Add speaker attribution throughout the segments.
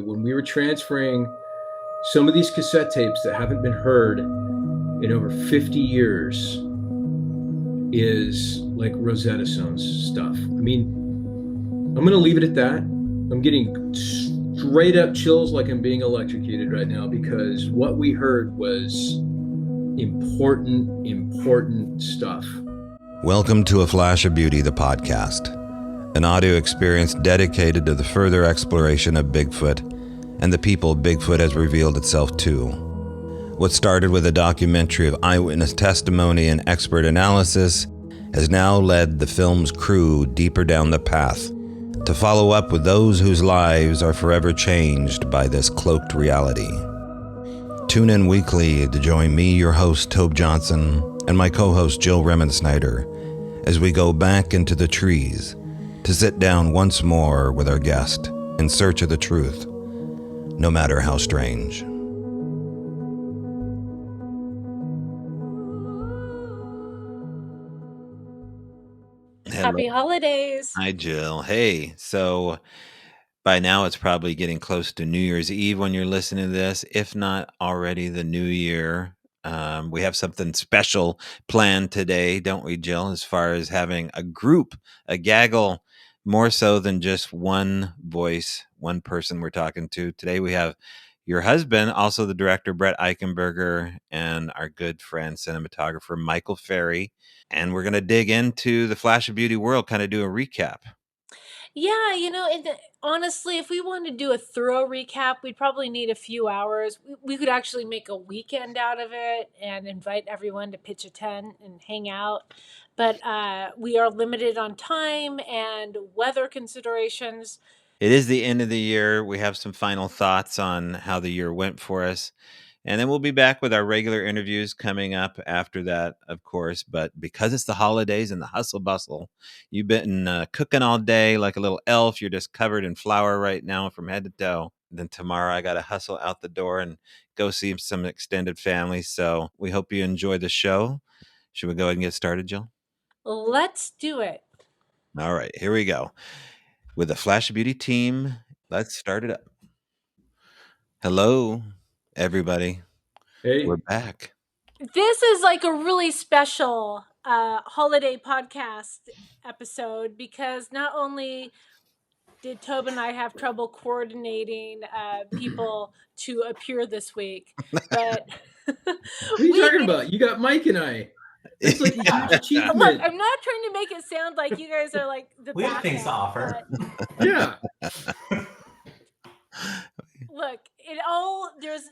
Speaker 1: when we were transferring some of these cassette tapes that haven't been heard in over 50 years is like Rosetta Stone's stuff. I mean, I'm going to leave it at that. I'm getting straight up chills like I'm being electrocuted right now because what we heard was important stuff.
Speaker 2: Welcome to A Flash of Beauty, the podcast, an audio experience dedicated to the further exploration of Bigfoot and the people Bigfoot has revealed itself to. What started with a documentary of eyewitness testimony and expert analysis has now led the film's crew deeper down the path to follow up with those whose lives are forever changed by this cloaked reality. Tune in weekly to join me, your host, Tobe Johnson, and my co-host, Jill Remensnyder, as we go back into the trees to sit down once more with our guest in search of the truth, no matter how strange.
Speaker 3: Happy holidays.
Speaker 2: Hi, Jill. Hey, so by now it's probably getting close to New Year's Eve when you're listening to this, if not already the new year. We have something special planned today, don't we, Jill, as far as having a group, a gaggle, more so than just one voice, one person we're talking to. Today we have your husband, also the director, Brett Eichenberger, and our good friend, cinematographer, Micheal Ferry. And we're going to dig into the Flash of Beauty world, kind of do a recap.
Speaker 3: Yeah, honestly, if we wanted to do a thorough recap, we'd probably need a few hours. We could actually make a weekend out of it and invite everyone to pitch a tent and hang out. But we are limited on time and weather considerations.
Speaker 2: It is the end of the year. We have some final thoughts on how the year went for us. And then we'll be back with our regular interviews coming up after that, of course. But because it's the holidays and the hustle bustle, you've been cooking all day like a little elf. You're just covered in flour right now from head to toe. Then tomorrow I got to hustle out the door and go see some extended family. So we hope you enjoy the show. Should we go ahead and get started, Jill?
Speaker 3: Let's do it.
Speaker 2: All right, here we go. With the Flash of Beauty team, let's start it up. Hello, everybody.
Speaker 1: Hey,
Speaker 2: We're back.
Speaker 3: This is like a really special holiday podcast episode because not only did Tobe and I have trouble coordinating people to appear this week, but
Speaker 1: what are you talking about? You got Mike and I. It's like a huge achievement.
Speaker 3: Look, I'm not trying to make it sound like you guys are like the
Speaker 4: we have things to offer.
Speaker 1: Yeah.
Speaker 3: Look,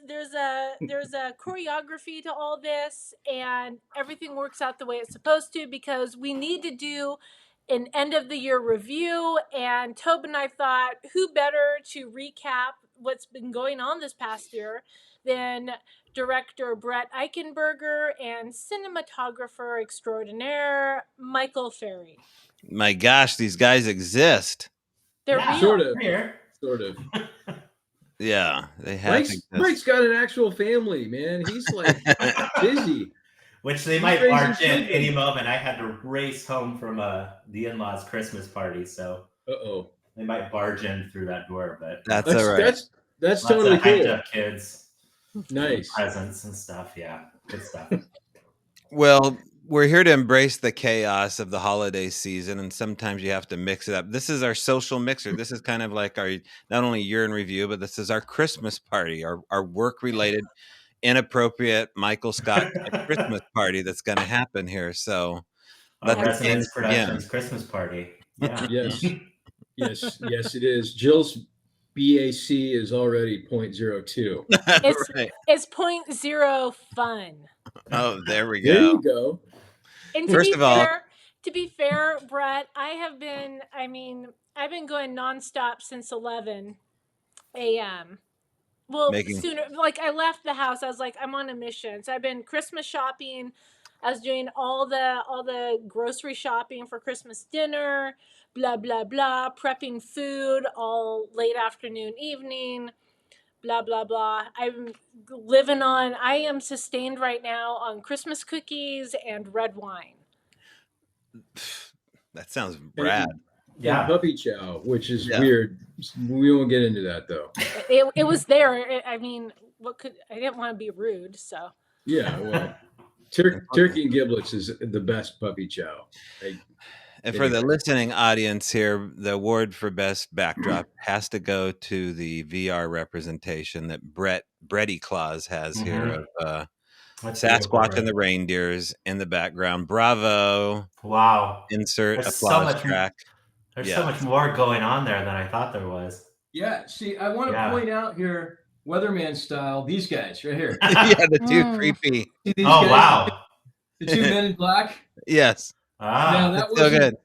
Speaker 3: there's a choreography to all this, and everything works out the way it's supposed to because we need to do an end of the year review, and Tobe and I thought who better to recap what's been going on this past year than director Brett Eichenberger and cinematographer extraordinaire Micheal Ferry.
Speaker 2: My gosh, these guys exist.
Speaker 3: They're real.
Speaker 1: Sort of.
Speaker 2: Yeah, they have.
Speaker 1: Mike's got an actual family, man. He's like busy.
Speaker 4: Which they might barge in any moment. I had to race home from the in-laws' Christmas party, so they might barge in through that door. But
Speaker 2: that's all right.
Speaker 1: That's totally cool.
Speaker 4: Hyped up kids,
Speaker 1: nice
Speaker 4: presents and stuff. Yeah, good stuff.
Speaker 2: Well, we're here to embrace the chaos of the holiday season, and sometimes you have to mix it up. This is our social mixer. This is kind of like our not only year in review, but this is our Christmas party, our work-related, inappropriate Michael Scott Christmas party that's going to happen here. So,
Speaker 4: Resonance Productions Christmas party. Yeah.
Speaker 1: Yes, it is. Jill's BAC is already 0.02.
Speaker 3: It's 0.0 fun.
Speaker 2: Oh, there we
Speaker 1: go. There you go.
Speaker 3: And to be fair, Brett, I've been going nonstop since 11 a.m. Well, sooner. Like I left the house, I was like, I'm on a mission. So I've been Christmas shopping. I was doing all the grocery shopping for Christmas dinner, blah blah blah, prepping food all late afternoon, evening. Blah, blah, blah. I am sustained right now on Christmas cookies and red wine.
Speaker 2: That sounds rad.
Speaker 1: and puppy chow, which is weird. We won't get into that though.
Speaker 3: It was there. I mean, I didn't want to be rude, so.
Speaker 1: Yeah, well, turkey and giblets is the best puppy chow.
Speaker 2: And for the listening audience here, the award for best backdrop has to go to the VR representation that Bretty Claus has here of Sasquatch and the reindeers in the background. Bravo!
Speaker 4: Wow!
Speaker 2: Insert applause track.
Speaker 4: There's so much more going on there than I thought there was.
Speaker 1: Yeah. See, I want to point out here, weatherman style, these guys right here.
Speaker 2: The two creepy.
Speaker 1: See these guys?
Speaker 4: Wow!
Speaker 1: The two men in black.
Speaker 2: Yes.
Speaker 1: Now that wasn't so good.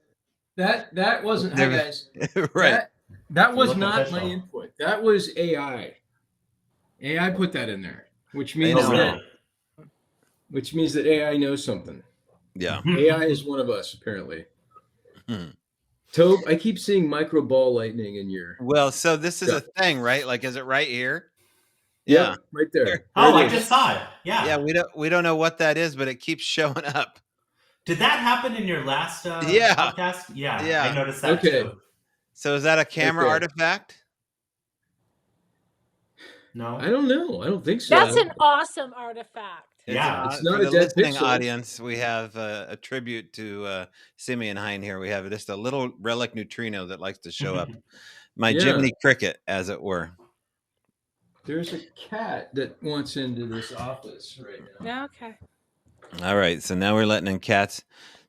Speaker 1: That wasn't. Hi guys.
Speaker 2: Right.
Speaker 1: That was not my input. That was AI. AI put that in there, which means that AI knows something.
Speaker 2: Yeah.
Speaker 1: AI is one of us apparently. Tobe, I keep seeing micro ball lightning in your.
Speaker 2: Well, so this is a thing, right? Like, is it right here?
Speaker 1: Yeah, right there.
Speaker 4: I just saw it. Yeah.
Speaker 2: Yeah, we don't know what that is, but it keeps showing up.
Speaker 4: Did that happen in your last podcast? Yeah, I noticed that too.
Speaker 2: So is that a camera artifact?
Speaker 4: No,
Speaker 1: I don't know. I don't think so.
Speaker 3: That's an awesome artifact.
Speaker 1: It's not
Speaker 2: for
Speaker 1: a
Speaker 2: the
Speaker 1: dead
Speaker 2: listening
Speaker 1: pixel.
Speaker 2: audience. We have a tribute to Simeon Hine here. We have just a little relic neutrino that likes to show up. My Jiminy Cricket, as it were.
Speaker 1: There's a cat that wants into this office right now.
Speaker 3: Okay.
Speaker 2: All right, so now we're letting in cats.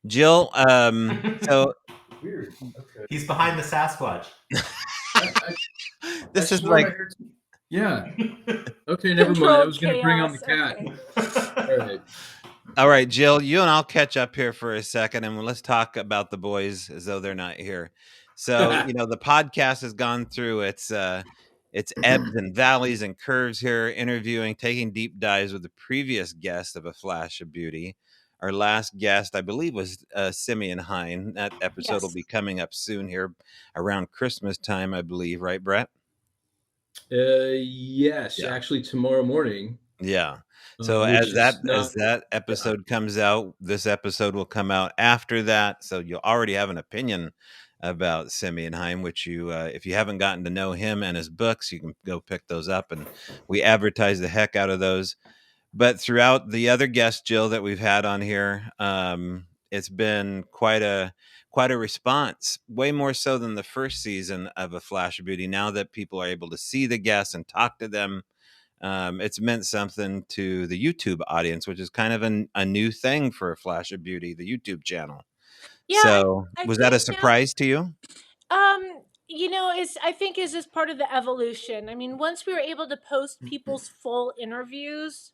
Speaker 2: Jill, so
Speaker 1: weird. Okay.
Speaker 4: He's behind the Sasquatch.
Speaker 2: This is like,
Speaker 1: yeah. Okay, never mind. I was going to bring on the cat.
Speaker 3: Okay.
Speaker 2: All right, Jill, you and I'll catch up here for a second, and let's talk about the boys as though they're not here. So, the podcast has gone through its ebbs and valleys and curves here, interviewing, taking deep dives with the previous guest of A Flash of Beauty. Our last guest, I believe, was Simeon Hine. That episode will be coming up soon here around Christmas time, I believe. Right, Brett?
Speaker 1: Yes, actually tomorrow morning.
Speaker 2: Yeah. So as that episode comes out, this episode will come out after that. So you'll already have an opinion about Simeon Hine, which you, if you haven't gotten to know him and his books, you can go pick those up, and we advertise the heck out of those. But throughout the other guests, Jill, that we've had on here, it's been quite a response, way more so than the first season of A Flash of Beauty. Now that people are able to see the guests and talk to them, it's meant something to the YouTube audience, which is kind of a new thing for A Flash of Beauty, the YouTube channel.
Speaker 3: Yeah,
Speaker 2: so was that a surprise to you?
Speaker 3: I think is just part of the evolution. I mean, once we were able to post people's full interviews,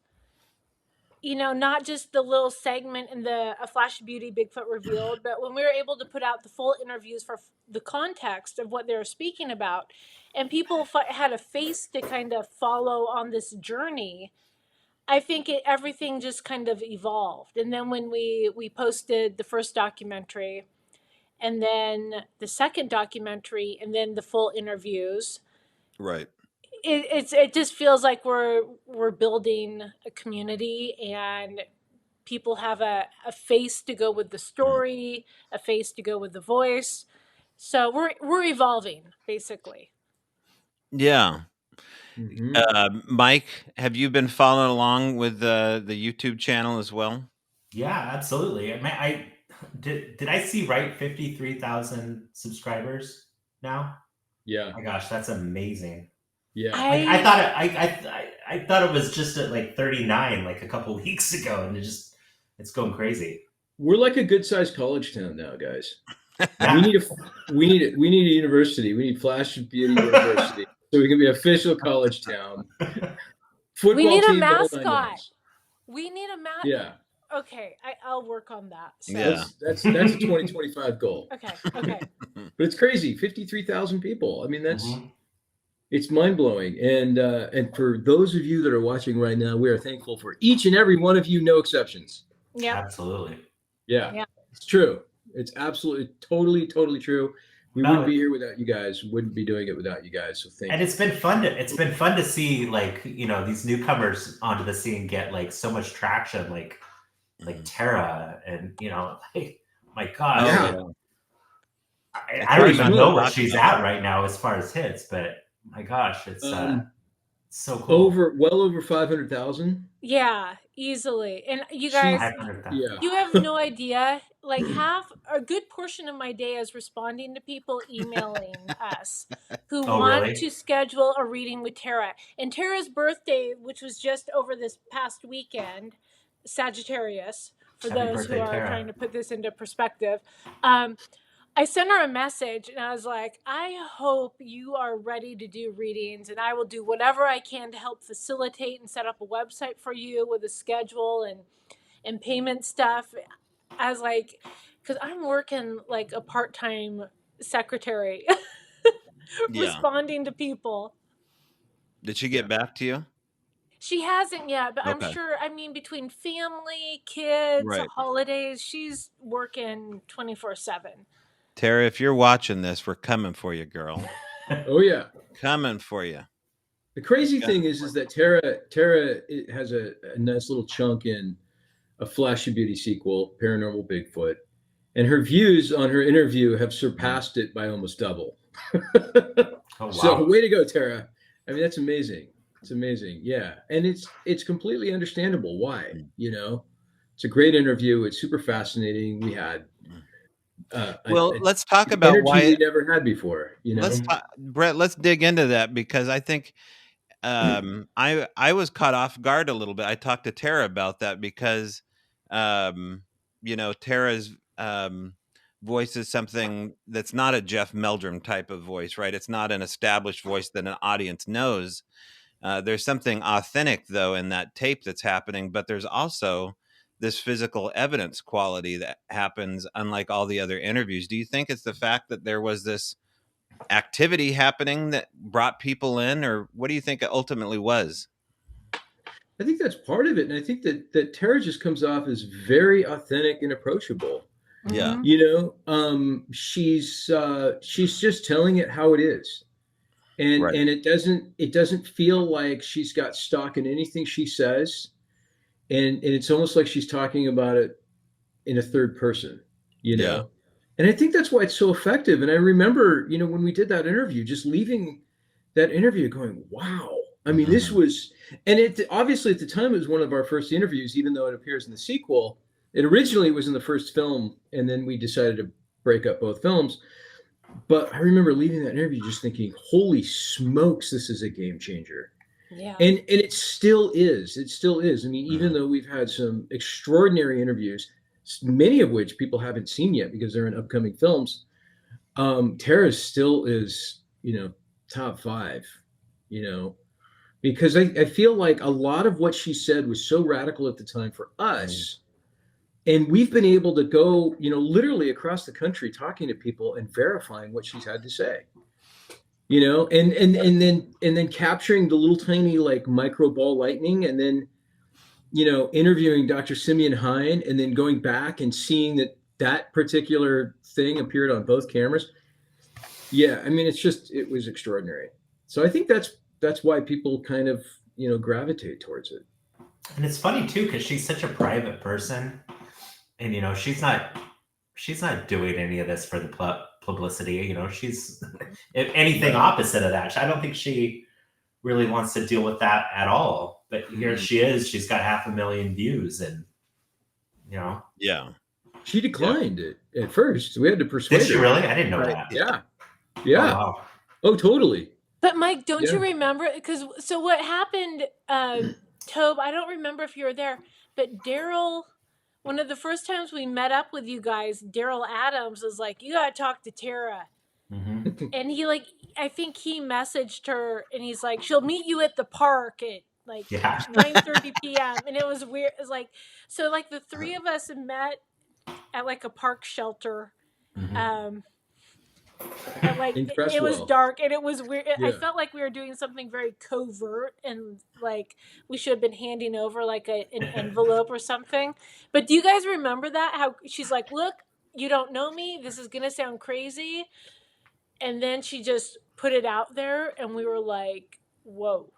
Speaker 3: not just the little segment in the A Flash of Beauty Bigfoot Revealed, but when we were able to put out the full interviews for the context of what they were speaking about, and people had a face to kind of follow on this journey, I think everything just kind of evolved. And then when we posted the first documentary, and then the second documentary, and then the full interviews,
Speaker 2: right?
Speaker 3: It just feels like we're building a community, and people have a face to go with the story, a face to go with the voice. So we're evolving, basically.
Speaker 2: Yeah. Mike, have you been following along with the YouTube channel as well?
Speaker 4: Yeah, absolutely. I did I see right 53,000 subscribers now?
Speaker 1: Yeah.
Speaker 4: Oh my gosh, that's amazing.
Speaker 1: Yeah.
Speaker 4: I thought it was just at like 39 like a couple weeks ago, and it's going crazy.
Speaker 1: We're like a good sized college town now, guys. We need a university. We need Flash of Beauty University. So we can be official college town.
Speaker 3: We need a mascot. We need a mascot.
Speaker 1: Yeah.
Speaker 3: Okay, I'll work on that. So.
Speaker 2: Yeah,
Speaker 1: that's a 2025 goal.
Speaker 3: Okay.
Speaker 1: But it's crazy, 53,000 people. I mean, it's mind blowing. And for those of you that are watching right now, we are thankful for each and every one of you, no exceptions.
Speaker 3: Yeah,
Speaker 4: absolutely.
Speaker 1: Yeah, it's true. It's absolutely, totally true. We wouldn't be here without you guys. Wouldn't be doing it without you guys. So thank you.
Speaker 4: And it's been fun to see these newcomers onto the scene get like so much traction, like Tara, and my God. I don't even know where she's at right now as far as hits, but my gosh, it's so cool.
Speaker 1: Well over 500,000.
Speaker 3: Yeah, easily. And you guys, you have no idea. Like a good portion of my day is responding to people emailing us who want to schedule a reading with Tara. And Tara's birthday, which was just over this past weekend, Sagittarius, for those who are trying to put this into perspective. I sent her a message and I was like, I hope you are ready to do readings, and I will do whatever I can to help facilitate and set up a website for you with a schedule and payment stuff. I was like, because I'm working like a part-time secretary responding to people.
Speaker 2: Did she get back to you?
Speaker 3: She hasn't yet, but I'm sure, between family, kids, holidays, she's working 24/7.
Speaker 2: Tara, if you're watching this, we're coming for you, girl.
Speaker 1: Oh yeah,
Speaker 2: coming for you.
Speaker 1: The crazy thing is that Tara has a nice little chunk in a Flash of Beauty sequel, Paranormal Bigfoot, and her views on her interview have surpassed it by almost double. Oh, wow. So way to go, Tara. I mean, that's amazing. It's amazing. Yeah. And it's completely understandable why, it's a great interview. It's super fascinating. We had
Speaker 2: let's talk about why
Speaker 1: we never had before.
Speaker 2: Brett, let's dig into that, because I think I was caught off guard a little bit. I talked to Tara about that because Tara's voice is something that's not a Jeff Meldrum type of voice, right? It's not an established voice that an audience knows. There's something authentic though in that tape that's happening, but there's also this physical evidence quality that happens unlike all the other interviews. Do you think it's the fact that there was this activity happening that brought people in, or what do you think it ultimately was?
Speaker 1: I think that's part of it. And I think that Tara just comes off as very authentic and approachable.
Speaker 2: Yeah.
Speaker 1: She's just telling it how it is. And and it doesn't feel like she's got stock in anything she says. And it's almost like she's talking about it in a third person,
Speaker 2: Yeah.
Speaker 1: And I think that's why it's so effective. And I remember, when we did that interview, just leaving that interview going, wow. I mean, this was, and it obviously at the time it was one of our first interviews, even though it appears in the sequel. It originally was in the first film, and then we decided to break up both films. But I remember leaving that interview just thinking, holy smokes, this is a game changer.
Speaker 3: Yeah.
Speaker 1: And it still is. It still is. I mean, even though we've had some extraordinary interviews, many of which people haven't seen yet because they're in upcoming films, Tara still is, top 5, because I feel like a lot of what she said was so radical at the time for us. And we've been able to go, literally across the country talking to people and verifying what she's had to say. And then capturing the little tiny like micro ball lightning, and then interviewing Dr. Simeon Hine, and then going back and seeing that particular thing appeared on both cameras. Yeah, I mean, it was extraordinary. So I think that's why people kind of gravitate towards it.
Speaker 4: And it's funny too, because she's such a private person, and she's not doing any of this for the publicity. She's if anything opposite of that. I don't think she really wants to deal with that at all. But here she is. She's got 500,000 views, and
Speaker 2: yeah,
Speaker 1: she declined it at first. We had to persuade her.
Speaker 4: Did she really? I didn't know that.
Speaker 1: Yeah.
Speaker 4: Oh, wow.
Speaker 1: Oh, totally.
Speaker 3: But Mike, don't you remember? So what happened, Tobe? I don't remember if you were there, but Daryl. One of the first times we met up with you guys, Daryl Adams was like, "You gotta talk to Tara," and he I think he messaged her, and he's like, "She'll meet you at the park at 9:30 p.m." And it was weird. It was so the three of us met at a park shelter. And it was dark and it was weird. Yeah. I felt like we were doing something very covert, and we should have been handing over an envelope or something. But do you guys remember that? How she's like, "Look, you don't know me. This is gonna sound crazy," and then she just put it out there, and we were like, "Whoa."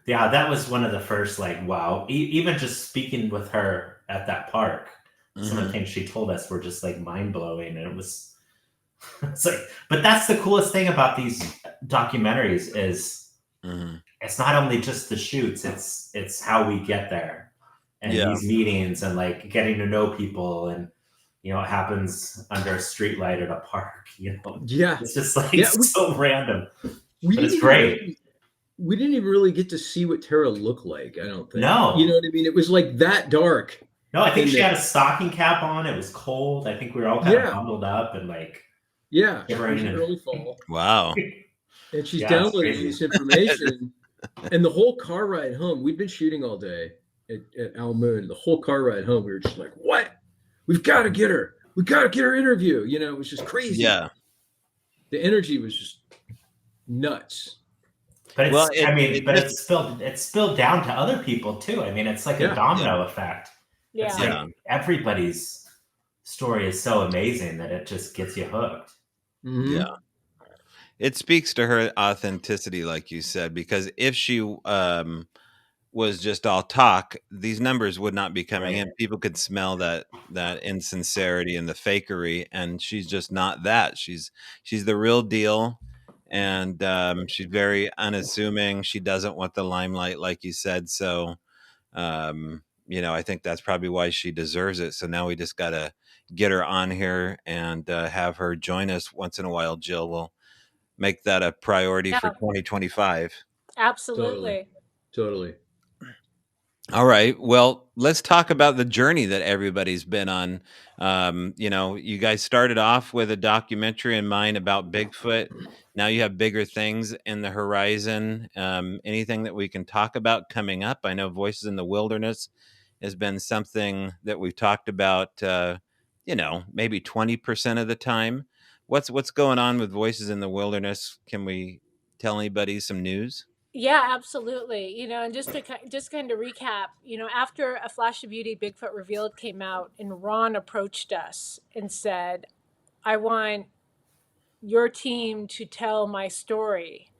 Speaker 4: Yeah, that was one of the first wow. Even just speaking with her at that park, some of the things she told us were just mind blowing, and it was. It's like, but that's the coolest thing about these documentaries is it's not only just the shoots, it's how we get there and these meetings and like getting to know people, and you know, it happens under a street light at a park, you know.
Speaker 1: Yeah.
Speaker 4: It's just like so random. But it's
Speaker 1: great. We didn't even really get to see what Tara looked like, I don't think.
Speaker 4: No.
Speaker 1: You know what I mean? It was like that dark.
Speaker 4: No, I think she had a stocking cap on. It was cold. I think we were all kind of bundled up and like
Speaker 1: it was early fall.
Speaker 2: Wow.
Speaker 1: And she's downloading this information. And the whole car ride home, we'd been shooting all day at Al Moon. The whole car ride home, we were just like, what? We've got to get her. We got to get her interview. You know, it was just crazy.
Speaker 2: Yeah.
Speaker 1: The energy was just nuts.
Speaker 4: But it's, it's spilled down to other people too. I mean, it's like a domino effect.
Speaker 3: Yeah.
Speaker 4: It's like everybody's story is so amazing that it just gets you hooked.
Speaker 1: Mm-hmm.
Speaker 2: Yeah. It speaks to her authenticity, like you said, because if she was just all talk, these numbers would not be coming in. People could smell that insincerity and the fakery, and she's just not that. She's the real deal, and she's very unassuming. She doesn't want the limelight, like you said. So, you know, I think that's probably why she deserves it. So now we just got to get her on here and have her join us once in a while. Jill, will make that a priority for 2025.
Speaker 3: Absolutely.
Speaker 1: Totally.
Speaker 2: All right. Well, let's talk about the journey that everybody's been on. You know, you guys started off with a documentary in mind about Bigfoot. Now you have bigger things in the horizon. Anything that we can talk about coming up? I know Voices in the Wilderness has been something that we've talked about, you know, maybe 20% of the time. What's going on with Voices in the Wilderness? Can we tell anybody some news?
Speaker 3: Yeah, absolutely. You know, and just kind of recap, you know, after A Flash of Beauty, Bigfoot Revealed came out, and Ron approached us and said, I want your team to tell my story,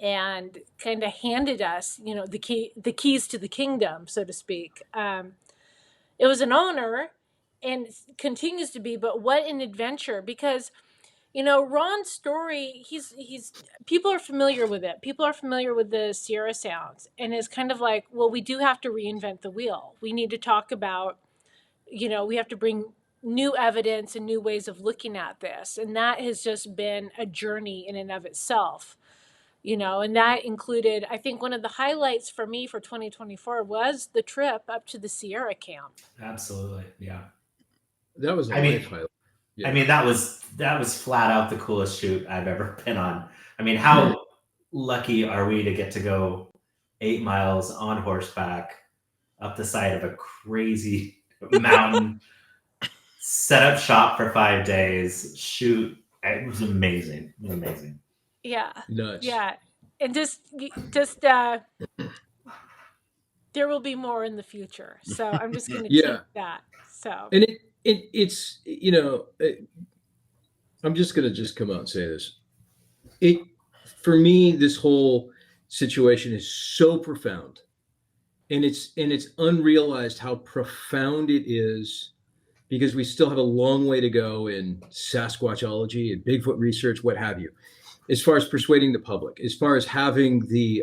Speaker 3: and kind of handed us, you know, the keys to the kingdom, so to speak. It was an honor and continues to be, but what an adventure, because you know, Ron's story, he's people are familiar with it. People are familiar with the Sierra Sounds, and it's kind of like, well, we do have to reinvent the wheel. We need to talk about, you know, we have to bring new evidence and new ways of looking at this. And that has just been a journey in and of itself, you know, and that included, I think one of the highlights for me for 2024 was the trip up to the Sierra camp.
Speaker 4: Absolutely. Yeah.
Speaker 1: That was a life highlight.
Speaker 4: Yeah. I mean, that was flat out the coolest shoot I've ever been on. I mean, how lucky are we to get to go 8 miles on horseback up the side of a crazy mountain, set up shop for 5 days, shoot. It was amazing. It was amazing.
Speaker 3: Yeah.
Speaker 1: Nuts.
Speaker 3: Yeah. And just there will be more in the future. So I'm just going to keep that. So.
Speaker 1: And it's, you know, I'm just going to come out and say this. For me, this whole situation is so profound, and it's unrealized how profound it is, because we still have a long way to go in Sasquatchology and Bigfoot research, what have you, as far as persuading the public, as far as having the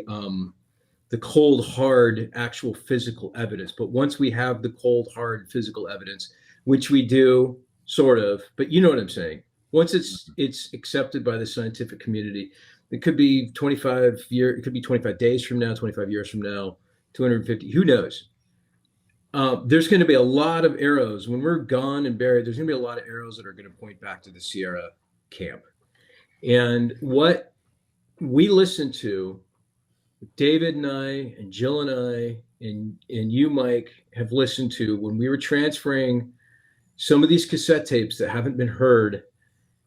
Speaker 1: cold, hard, actual physical evidence. But once we have the cold, hard physical evidence, which we do sort of, but you know what I'm saying. Once it's accepted by the scientific community, it could be 25 years, it could be 25 days from now, 25 years from now, 250, who knows? There's going to be a lot of arrows when we're gone and buried. There's going to be a lot of arrows that are going to point back to the Sierra camp. And what we listen to, David and I and Jill and I and you, Mike, have listened to when we were transferring some of these cassette tapes that haven't been heard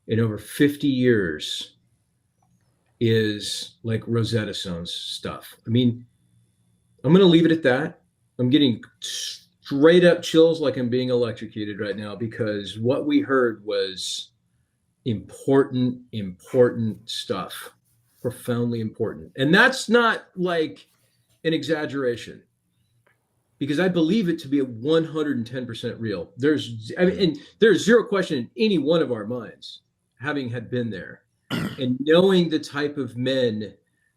Speaker 1: in over 50 years, is like Rosetta Stone's stuff. I mean, I'm going to leave it at that. I'm getting straight up chills like I'm being electrocuted right now, because what we heard was important stuff, profoundly important. And that's not like an exaggeration, because I believe it to be 110% real. There's zero question in any one of our minds having had been there and knowing the type of men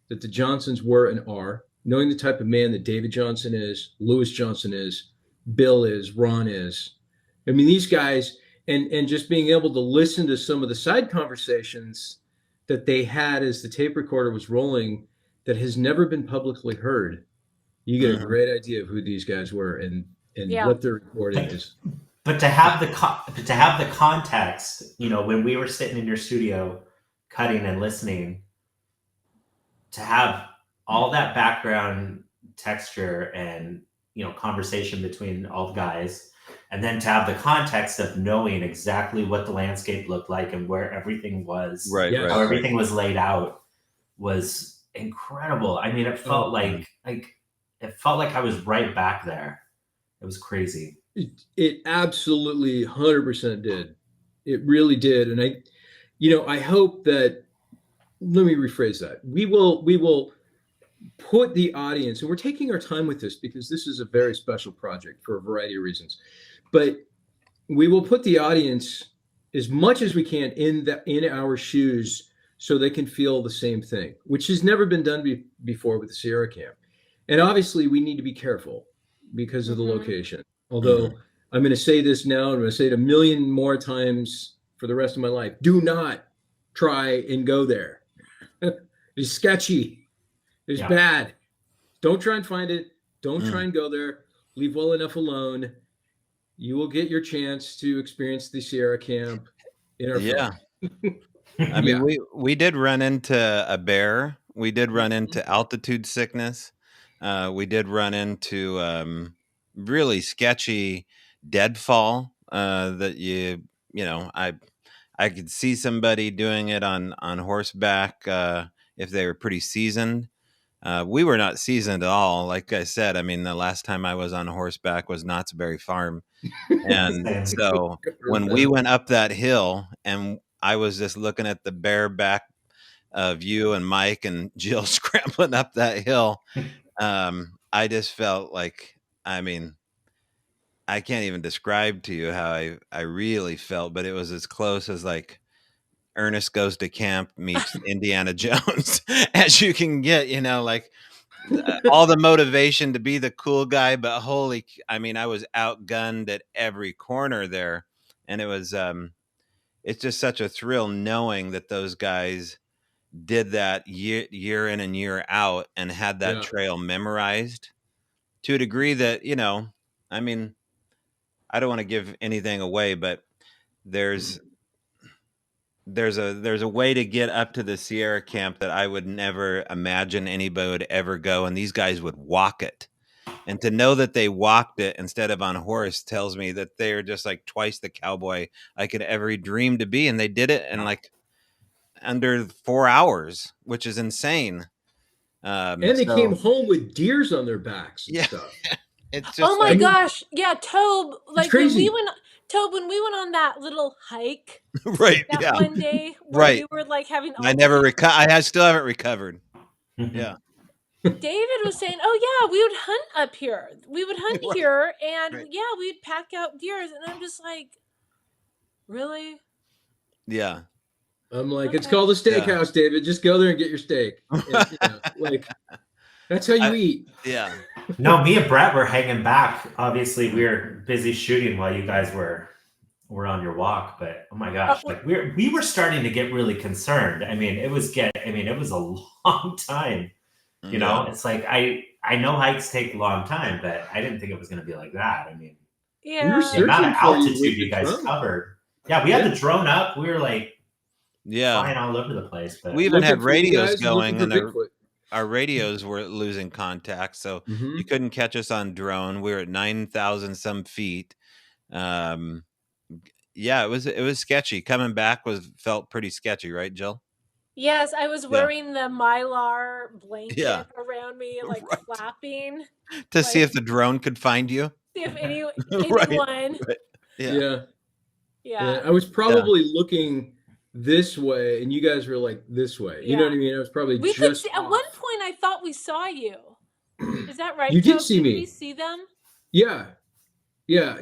Speaker 1: that the Johnsons were and are, knowing the type of man that David Johnson is, Lewis Johnson is, Bill is, Ron is. I mean, these guys, and just being able to listen to some of the side conversations that they had as the tape recorder was rolling that has never been publicly heard. You get a great idea of who these guys were and what their recording is.
Speaker 4: But to have the context, you know, when we were sitting in your studio cutting and listening, to have all that background texture and, you know, conversation between all the guys, and then to have the context of knowing exactly what the landscape looked like and where everything was, how everything was laid out, was incredible. I mean, it felt like I was right back there. It was crazy.
Speaker 1: It absolutely 100% did. It really did. And I hope that, let me rephrase that. We will put the audience, and we're taking our time with this because this is a very special project for a variety of reasons, but we will put the audience as much as we can in our shoes so they can feel the same thing, which has never been done before with the Sierra Camp. And obviously we need to be careful because of the location. Although I'm going to say this now, I'm going to say it a million more times for the rest of my life. Do not try and go there. It's sketchy. It's bad. Don't try and find it. Don't try and go there. Leave well enough alone. You will get your chance to experience the Sierra Camp in our farm.
Speaker 2: I mean, we did run into a bear. We did run into altitude sickness. We did run into really sketchy deadfall that I could see somebody doing it on horseback if they were pretty seasoned. We were not seasoned at all. Like I said, I mean, the last time I was on horseback was Knott's Berry Farm. And so when we went up that hill and I was just looking at the bareback of you and Mike and Jill scrambling up that hill, I just felt like, I mean, I can't even describe to you how I really felt, but it was as close as like Ernest Goes to Camp meets Indiana Jones as you can get, you know, like all the motivation to be the cool guy, but I mean, I was outgunned at every corner there. And it was, it's just such a thrill knowing that those guys did that year in and year out and had that trail memorized to a degree that, you know, I mean, I don't want to give anything away, but there's a way to get up to the Sierra Camp that I would never imagine anybody would ever go, and these guys would walk it. And to know that they walked it instead of on horse tells me that they're just like twice the cowboy I could ever dream to be, and they did it in like under 4 hours, which is insane.
Speaker 3: Um,
Speaker 1: and they came home with deers on their backs and stuff.
Speaker 3: It's just oh my gosh, yeah, Tobe. Like when we went on that little hike,
Speaker 2: right?
Speaker 3: That one day where we were like having.
Speaker 2: I still haven't recovered. Yeah.
Speaker 3: David was saying, "Oh yeah, we would hunt up here. We would hunt here, and we'd pack out deers." And I'm just like, really?
Speaker 2: Yeah.
Speaker 1: I'm like, it's called a steakhouse, David. Just go there and get your steak. And, like, that's how you eat.
Speaker 2: Yeah.
Speaker 4: No, me and Brett were hanging back. Obviously, we were busy shooting while you guys were on your walk. But oh my gosh, like we were starting to get really concerned. I mean, it was a long time. You know, it's like I know hikes take a long time, but I didn't think it was going to be like that. I mean,
Speaker 1: we were
Speaker 4: the amount of altitude you guys covered. Yeah, we had the drone up. We were like, flying all over the place. But
Speaker 2: we even had radios going, and our radios were losing contact, so you couldn't catch us on drone. We were at 9,000 some feet. It was sketchy. Coming back felt pretty sketchy, right, Jill?
Speaker 3: Yes, I was wearing the Mylar blanket around me, like flapping
Speaker 2: to see if the drone could find you.
Speaker 3: See if anyone.
Speaker 1: Right. Yeah. I was probably looking this way, and you guys were like this way. You know what I mean? I was probably
Speaker 3: at one point I thought we saw you. Is that right?
Speaker 1: You did see me.
Speaker 3: Did we see them?
Speaker 1: Yeah.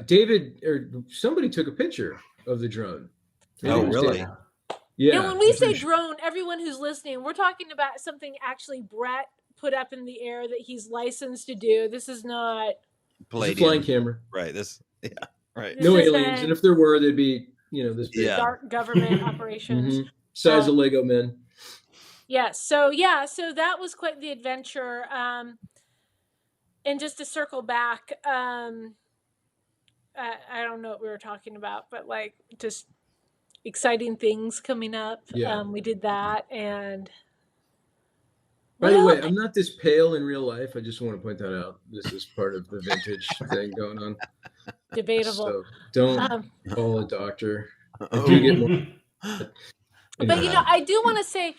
Speaker 1: David or somebody took a picture of the drone.
Speaker 2: Oh, really?
Speaker 1: Yeah.
Speaker 3: And when we say drone, everyone who's listening, we're talking about something actually Brett put up in the air that he's licensed to do. This is not
Speaker 1: It's a flying camera.
Speaker 2: Right. Right.
Speaker 1: No aliens. And if there were, they'd be, this big.
Speaker 3: Dark government operations.
Speaker 1: Size of Lego men.
Speaker 3: Yes. So that was quite the adventure. And just to circle back, I don't know what we were talking about, but like just exciting things coming up.
Speaker 1: Yeah.
Speaker 3: We did that. And
Speaker 1: by the way, I'm not this pale in real life. I just want to point that out. This is part of the vintage thing going on.
Speaker 3: Debatable.
Speaker 1: So don't call a doctor. I do get more.
Speaker 3: But I do want to say,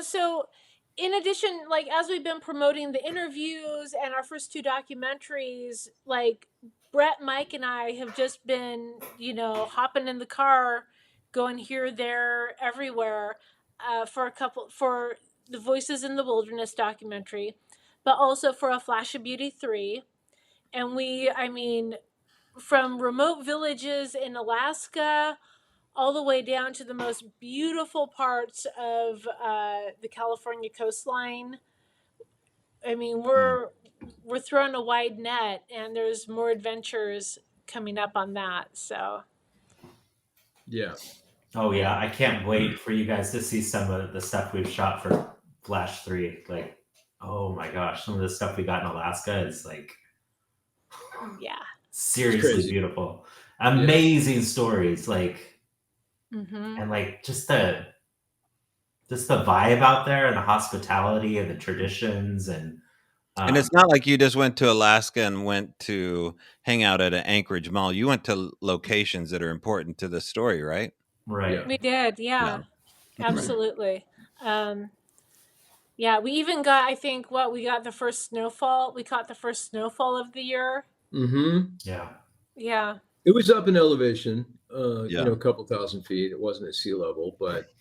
Speaker 3: so in addition, like as we've been promoting the interviews and our first 2 documentaries, like Brett, Mike, and I have just been, hopping in the car, going here, there, everywhere, for the Voices in the Wilderness documentary, but also for A Flash of Beauty 3. And from remote villages in Alaska all the way down to the most beautiful parts of the California coastline. I mean, we're throwing a wide net, and there's more adventures coming up on that. So,
Speaker 1: yeah.
Speaker 4: Oh yeah, I can't wait for you guys to see some of the stuff we've shot for Flash 3. Like, oh my gosh, some of the stuff we got in Alaska is like, seriously beautiful, amazing stories. Like. And like just the vibe out there and the hospitality and the traditions and
Speaker 2: it's not like you just went to Alaska and went to hang out at an Anchorage mall. You went to locations that are important to the story, right?
Speaker 4: Right.
Speaker 3: We did, yeah. Absolutely. We even got, I think, we got the first snowfall. We caught the first snowfall of the year. Yeah.
Speaker 1: It was up in elevation. A couple thousand feet. It wasn't at sea level, but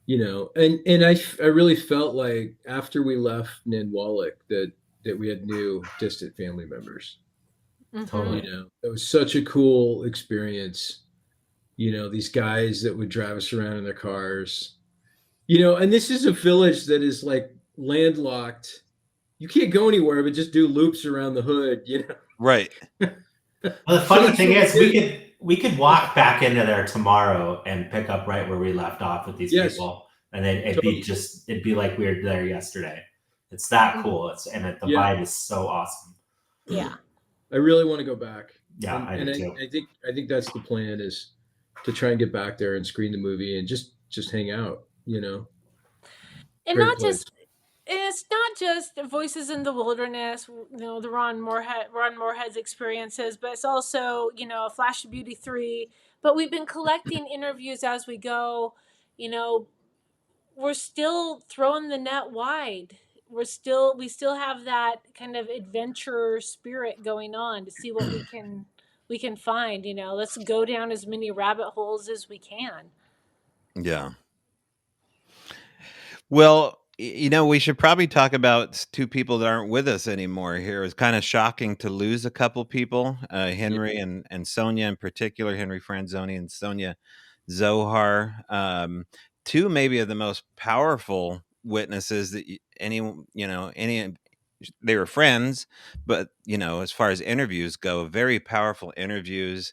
Speaker 1: and I really felt like after we left Ninwalek that we had new distant family members.
Speaker 4: Totally.
Speaker 1: It was such a cool experience. These guys that would drive us around in their cars. And this is a village that is like landlocked. You can't go anywhere but just do loops around the hood.
Speaker 2: Right.
Speaker 4: Well, the funny thing is, we could walk back into there tomorrow and pick up right where we left off with these people, and then it'd be like we were there yesterday. It's that cool. The vibe is so awesome.
Speaker 3: Yeah,
Speaker 1: I really want to go back.
Speaker 4: Yeah, I do too.
Speaker 1: I think that's the plan, is to try and get back there and screen the movie and just hang out. And
Speaker 3: it's not just Voices in the Wilderness, the Ron Moorhead's experiences, but it's also, A Flash of Beauty 3. But we've been collecting interviews as we go. We're still throwing the net wide. We still have that kind of adventure spirit going on to see what we can find. Let's go down as many rabbit holes as we can.
Speaker 2: Yeah. Well, we should probably talk about 2 people that aren't with us anymore here. It was kind of shocking to lose a couple people, Henry and Sonia in particular, Henry Franzoni and Sonia Zohar. 2 maybe of the most powerful witnesses that they were friends, but, as far as interviews go, very powerful interviews.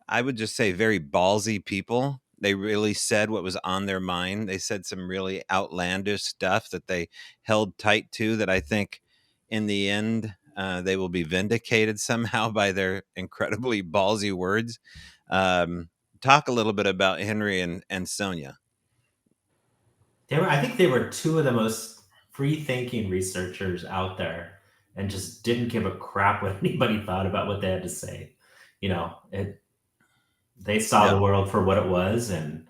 Speaker 2: I would just say very ballsy people. They really said what was on their mind. They said some really outlandish stuff that they held tight to, that I think in the end, they will be vindicated somehow by their incredibly ballsy words. Talk a little bit about Henry and Sonia.
Speaker 4: I think they were 2 of the most free-thinking researchers out there, and just didn't give a crap what anybody thought about what they had to say. They saw the world for what it was, and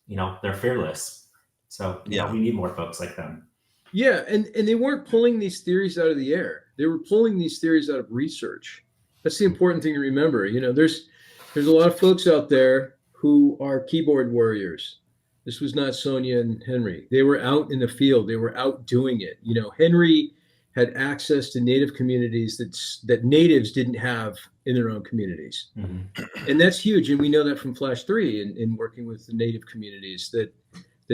Speaker 4: they're fearless. So we need more folks like them.
Speaker 1: Yeah, and they weren't pulling these theories out of the air. They were pulling these theories out of research. That's the important thing to remember. There's a lot of folks out there who are keyboard warriors. This was not Sonia and Henry. They were out in the field. They were out doing it. Henry had access to native communities that natives didn't have in their own communities. Mm-hmm. And that's huge. And we know that from Flash 3 in working with the native communities, that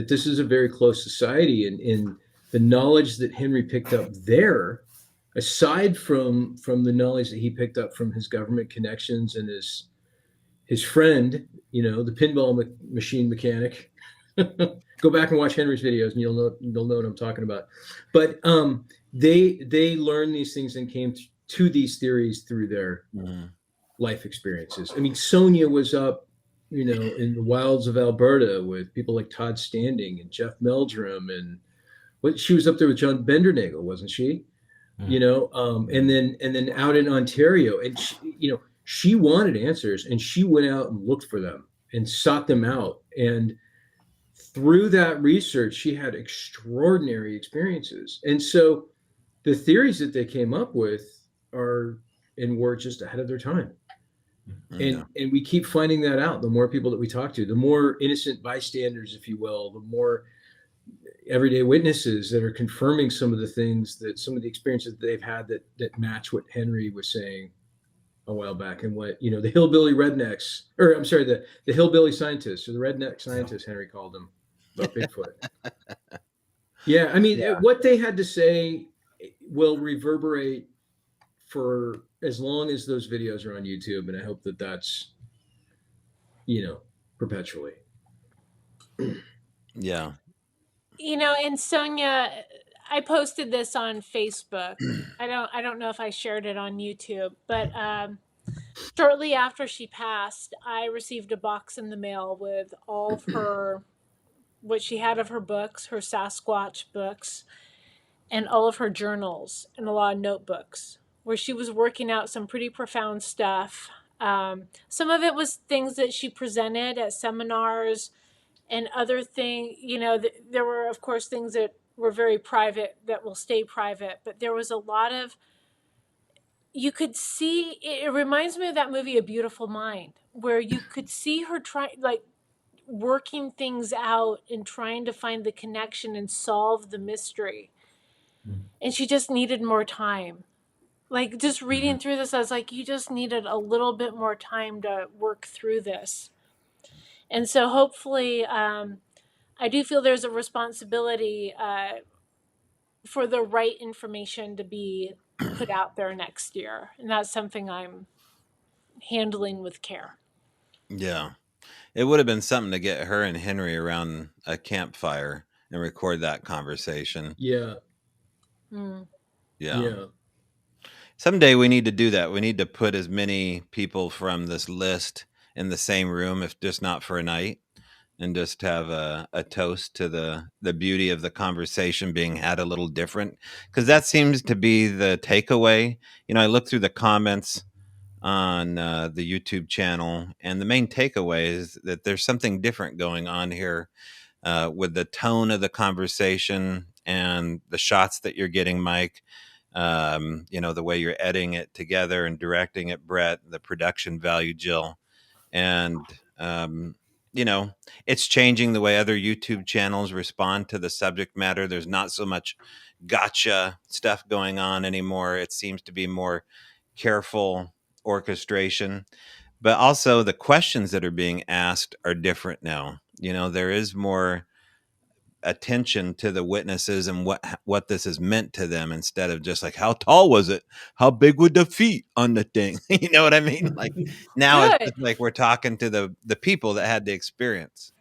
Speaker 1: this is a very close society. And the knowledge that Henry picked up there, aside from the knowledge that he picked up from his government connections and his friend, the pinball machine mechanic. Go back and watch Henry's videos and you'll know what I'm talking about. But they learned these things and came to these theories through their life experiences. I mean, Sonia was up, in the wilds of Alberta with people like Todd Standing and Jeff Meldrum, and she was up there with John Bendernagel, wasn't she? And then out in Ontario, and she wanted answers, and she went out and looked for them and sought them out. And through that research, she had extraordinary experiences. And so the theories that they came up with were just ahead of their time. And we keep finding that out. The more people that we talk to, the more innocent bystanders, if you will, the more everyday witnesses that are confirming some of the experiences that they've had that match what Henry was saying a while back, and what the hillbilly rednecks, or I'm sorry, the hillbilly scientists, or the redneck scientists, Henry called them, about Bigfoot. Yeah, I mean, what they had to say will reverberate for as long as those videos are on YouTube, and I hope that that's perpetually.
Speaker 2: Yeah.
Speaker 3: And Sonia, I posted this on Facebook. I don't know if I shared it on YouTube, but shortly after she passed, I received a box in the mail with all of what she had of her books, her Sasquatch books, and all of her journals and a lot of notebooks where she was working out some pretty profound stuff. Some of it was things that she presented at seminars, and other things, there were, of course, things that were very private that will stay private, but there was a lot of, you could see, it reminds me of that movie, A Beautiful Mind, where you could see her working things out and trying to find the connection and solve the mystery. And she just needed more time. Like, just reading through this, I was like, you just needed a little bit more time to work through this. And so hopefully, I do feel there's a responsibility for the right information to be put out there next year. And that's something I'm handling with care.
Speaker 2: Yeah. It would have been something to get her and Henry around a campfire and record that conversation.
Speaker 1: Yeah.
Speaker 2: Yeah. Someday we need to do that. We need to put as many people from this list in the same room, if just not for a night, and just have a toast to the beauty of the conversation being had a little different. Because that seems to be the takeaway. I look through the comments on the YouTube channel, and the main takeaway is that there's something different going on here with the tone of the conversation and the shots that you're getting, Mike. The way you're editing it together and directing it, Brett, the production value, Jill. And, it's changing the way other YouTube channels respond to the subject matter. There's not so much gotcha stuff going on anymore. It seems to be more careful orchestration. But also the questions that are being asked are different now. There is more attention to the witnesses and what this has meant to them, instead of just like, how tall was it? How big were the feet on the thing? You know what I mean? Like, now it's just like we're talking to the people that had the experience.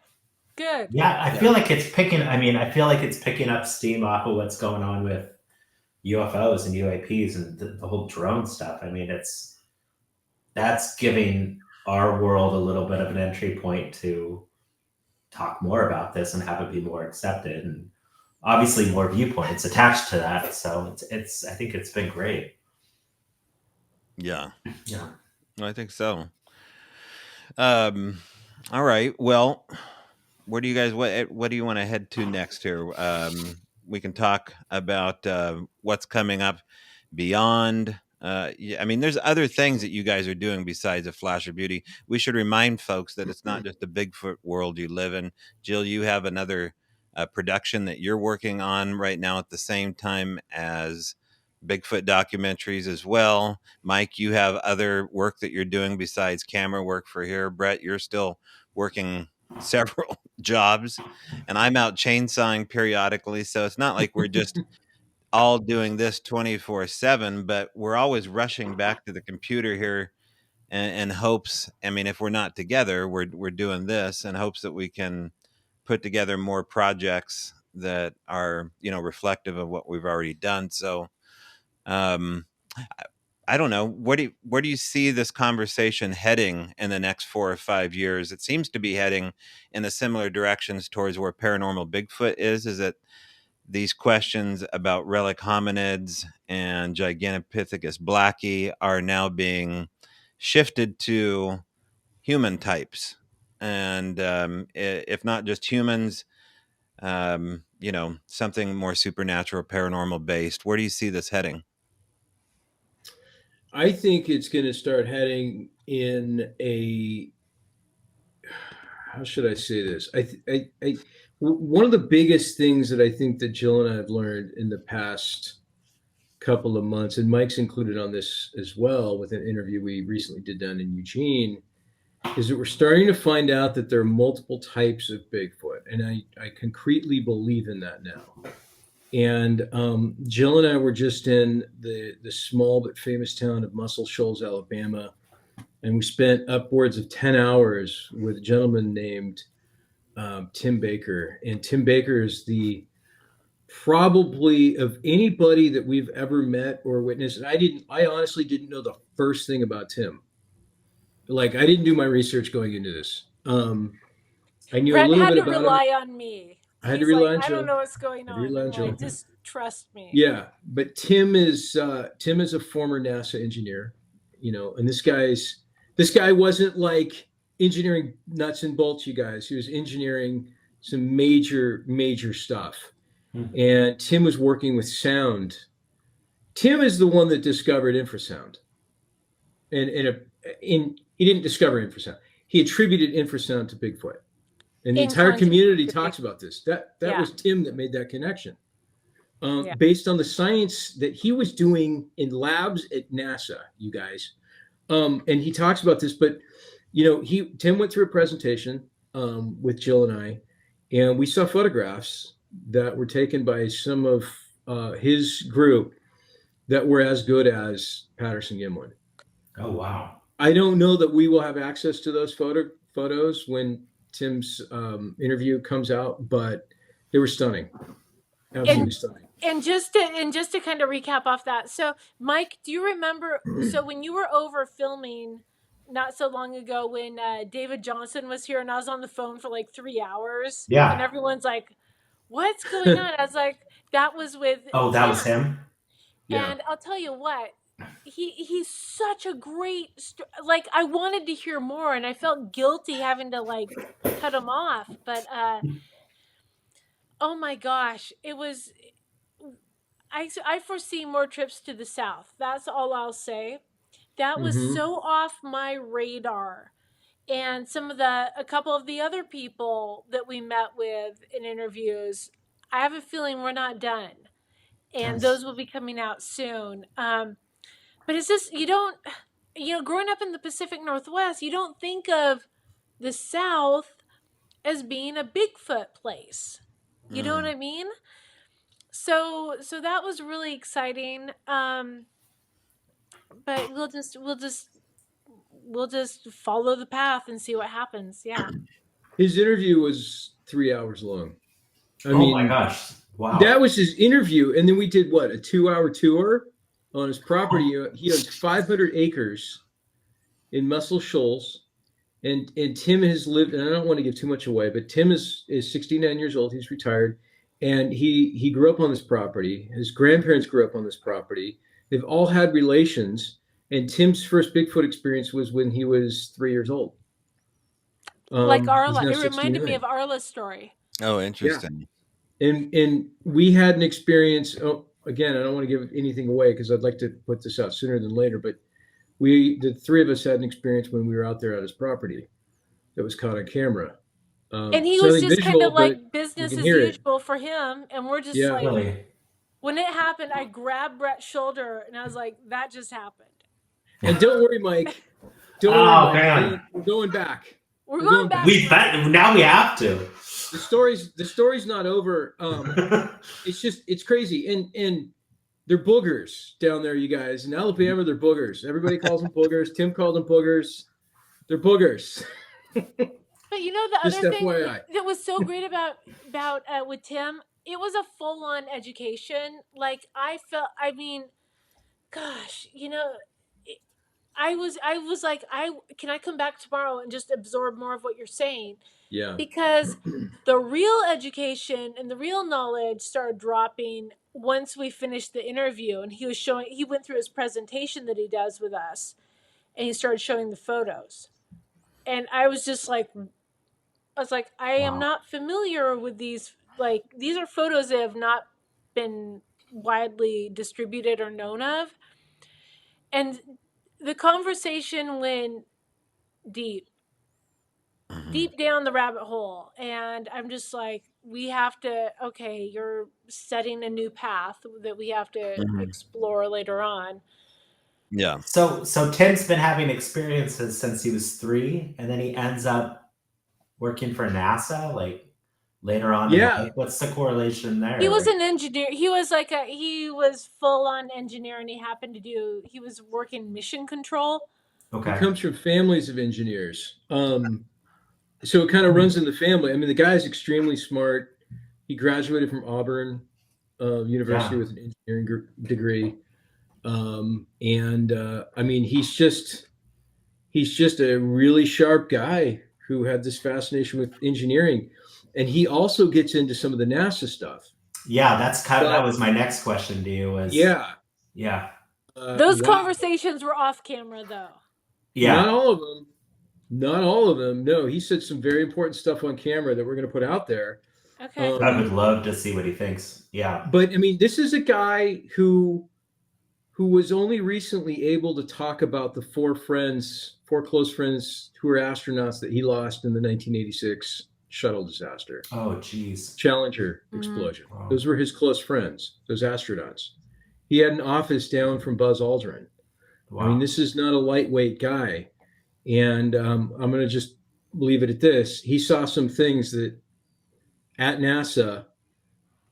Speaker 3: Good.
Speaker 4: Yeah, I feel like it's picking up steam off of what's going on with UFOs and UAPs and the whole drone stuff. I mean, that's giving our world a little bit of an entry point to talk more about this and have it be more accepted, and obviously more viewpoints attached to that. So I think it's been great.
Speaker 2: Yeah. I think so. All right. Well, where do you guys, what do you want to head to next here? We can talk about what's coming up beyond. There's other things that you guys are doing besides a Flash of Beauty. We should remind folks that it's not just the Bigfoot world you live in. Jill, you have another production that you're working on right now at the same time as Bigfoot documentaries as well. Mike, you have other work that you're doing besides camera work for here. Brett, you're still working several jobs, and I'm out chainsawing periodically. So it's not like we're just all doing this 24/7, but we're always rushing back to the computer here in hopes. I mean, if we're not together, we're doing this in hopes that we can put together more projects that are, reflective of what we've already done. So, um, I don't know. Where do you see this conversation heading in the next 4 or 5 years? It seems to be heading in the similar directions towards where paranormal Bigfoot is. Is that these questions about relic hominids and Gigantopithecus blacki are now being shifted to human types, and if not just humans, something more supernatural, paranormal based. Where do you see this heading?
Speaker 1: I think it's going to start heading in how should I say this? One of the biggest things that I think that Jill and I have learned in the past couple of months, and Mike's included on this as well with an interview we recently did down in Eugene, is that we're starting to find out that there are multiple types of Bigfoot. And I concretely believe in that now. And Jill and I were just in the small but famous town of Muscle Shoals, Alabama. And we spent upwards of 10 hours with a gentleman named Tim Baker. And Tim Baker is the probably of anybody that we've ever met or witnessed. And I honestly didn't know the first thing about Tim. Like, I didn't do my research going into this. I knew
Speaker 3: Brett
Speaker 1: a little
Speaker 3: had
Speaker 1: bit
Speaker 3: to
Speaker 1: about
Speaker 3: rely
Speaker 1: him.
Speaker 3: on me.
Speaker 1: I had
Speaker 3: He's
Speaker 1: to rely
Speaker 3: like,
Speaker 1: on
Speaker 3: I
Speaker 1: Jill.
Speaker 3: don't know what's going on. I'm like, just trust me.
Speaker 1: Yeah, but Tim is a former NASA engineer, and this guy wasn't like engineering nuts and bolts, you guys. He was engineering some major stuff. And Tim was working with sound. Tim is the one that discovered infrasound. And he didn't discover infrasound. He attributed infrasound to Bigfoot. And the entire community talks about this. That was Tim that made that connection. Based on the science that he was doing in labs at NASA, you guys. And he talks about this, but Tim went through a presentation with Jill and I, and we saw photographs that were taken by some of his group that were as good as Patterson-Gimlin.
Speaker 4: Oh, wow.
Speaker 1: I don't know that we will have access to those photos when Tim's interview comes out, but they were stunning. Absolutely stunning.
Speaker 3: And just to kind of recap off that. So, Mike, do you remember, so when you were over filming not so long ago when David Johnson was here and I was on the phone for like 3 hours?
Speaker 4: Yeah.
Speaker 3: And everyone's like, what's going on? I was like, that was with
Speaker 4: that
Speaker 3: Tim.
Speaker 4: was him?
Speaker 1: Yeah.
Speaker 3: And I'll tell you what, he's such a great, like, I wanted to hear more and I felt guilty having to like cut him off. But, oh my gosh, it was, I foresee more trips to the South. That's all I'll say. That was so off my radar. And a couple of the other people that we met with in interviews, I have a feeling we're not done. And those will be coming out soon. But it's just, growing up in the Pacific Northwest, you don't think of the South as being a Bigfoot place. You know what I mean? So that was really exciting. But we'll just follow the path and see what happens. Yeah.
Speaker 1: His interview was 3 hours long. I
Speaker 4: mean, my gosh. Wow.
Speaker 1: That was his interview. And then we did a 2-hour tour on his property. He owns 500 acres in Muscle Shoals. And Tim has lived, and I don't want to give too much away, but Tim is 69 years old. He's retired. And he grew up on this property. His grandparents grew up on this property. They've all had relations. And Tim's first Bigfoot experience was when he was 3 years old.
Speaker 3: Like Arla. It reminded me of Arla's story.
Speaker 2: Oh, interesting.
Speaker 1: Yeah. And we had an experience. Oh, again, I don't want to give anything away because I'd like to put this out sooner than later. But the three of us had an experience when we were out there at his property that was caught on camera.
Speaker 3: And he was just kind of like business as usual for him. And we're just like,
Speaker 4: really?
Speaker 3: when it happened, I grabbed Brett's shoulder and I was like, that just happened.
Speaker 1: And don't worry, Mike. Don't worry, Mike. We're going back.
Speaker 3: We're going back.
Speaker 4: Now we have to.
Speaker 1: The story's not over. It's crazy. And they're boogers down there, you guys. In Alabama, they're boogers. Everybody calls them boogers. Tim called them boogers. They're boogers.
Speaker 3: But you know, the other thing that was so great about with Tim, it was a full-on education. Like I mean, gosh, you know, I was like, can I come back tomorrow and just absorb more of what you're saying?
Speaker 1: Yeah.
Speaker 3: Because the real education and the real knowledge started dropping once we finished the interview, and he went through his presentation that he does with us, and he started showing the photos. And I was just like, I am not familiar with these. Like, these are photos that have not been widely distributed or known of. And the conversation went deep down the rabbit hole. And I'm just like, we have to, okay, you're setting a new path that we have to explore later on.
Speaker 2: Yeah.
Speaker 4: So Tim's been having experiences since he was 3, and then he ends up working for NASA, like later on.
Speaker 1: Yeah.
Speaker 4: What's the correlation there?
Speaker 3: He was an engineer. He was full on engineer, and he was working mission control.
Speaker 1: Okay. He comes from families of engineers. So it kind of runs in the family. I mean, the guy is extremely smart. He graduated from Auburn University with an engineering degree. I mean, he's just a really sharp guy who had this fascination with engineering, and he also gets into some of the NASA stuff.
Speaker 4: Yeah, that was my next question to you.
Speaker 3: Those conversations were off camera, though.
Speaker 1: Yeah, not all of them. No, he said some very important stuff on camera that we're going to put out there.
Speaker 3: Okay,
Speaker 4: I would love to see what he thinks. Yeah,
Speaker 1: but I mean, this is a guy who was only recently able to talk about the 4 close friends who were astronauts that he lost in the 1986 shuttle disaster.
Speaker 4: Oh, geez.
Speaker 1: Challenger explosion. Wow. Those were his close friends, those astronauts. He had an office down from Buzz Aldrin. Wow. I mean, this is not a lightweight guy. And I'm going to just leave it at this. He saw some things that at NASA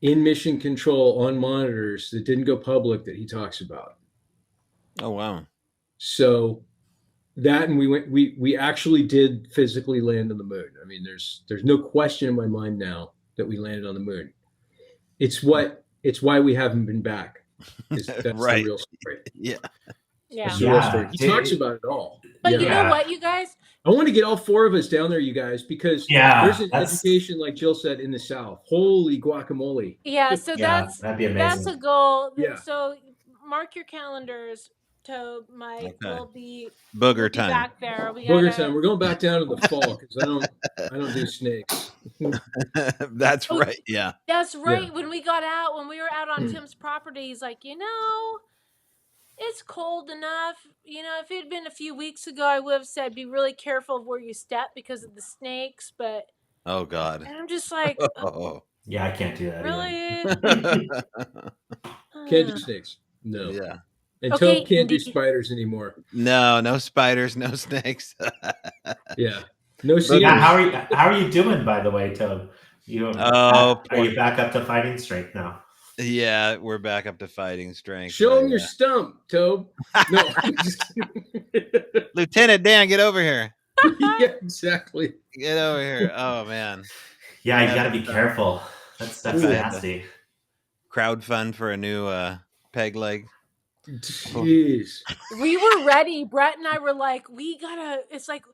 Speaker 1: in mission control on monitors that didn't go public that he talks about.
Speaker 2: Oh, wow.
Speaker 1: So that, and we actually did physically land on the moon. I mean, there's no question in my mind now that we landed on the moon. It's why we haven't been back. That's
Speaker 2: right.
Speaker 1: The real story.
Speaker 2: Yeah.
Speaker 3: Yeah.
Speaker 1: The real story. He talks about it all.
Speaker 3: But you know what, you guys?
Speaker 1: I want to get all 4 of us down there, you guys, because there's an education, like Jill said, in the South. Holy guacamole.
Speaker 3: Yeah, so
Speaker 4: that'd be amazing.
Speaker 3: That's a goal.
Speaker 1: Yeah.
Speaker 3: So mark your calendars. Tobe, Mike, will be
Speaker 2: booger time
Speaker 3: back there.
Speaker 1: Booger time. We're going back down to the fall because I don't do snakes.
Speaker 2: That's right. Yeah.
Speaker 3: That's right. Yeah. When we were out on Tim's property, he's like, it's cold enough. If it had been a few weeks ago, I would have said be really careful of where you step because of the snakes. But
Speaker 2: oh God.
Speaker 3: And I'm just like,
Speaker 4: yeah, I can't do that.
Speaker 3: Really?
Speaker 1: Can't do snakes. No.
Speaker 2: Yeah.
Speaker 1: And Tobe can't do spiders anymore.
Speaker 2: No spiders, no snakes.
Speaker 1: Yeah. No snakes.
Speaker 4: Yeah, how are you doing, by the way, Tobe? Are you back up to fighting strength now?
Speaker 2: Yeah, we're back up to fighting strength.
Speaker 1: Show him your stump, Tobe. No.
Speaker 2: Lieutenant Dan, get over here.
Speaker 1: Yeah, exactly.
Speaker 2: Get over here. Oh man.
Speaker 4: Yeah, you got to be careful. That's nasty.
Speaker 2: Crowdfund for a new peg leg.
Speaker 1: Jeez.
Speaker 3: We were ready. Brett and I were like, it's like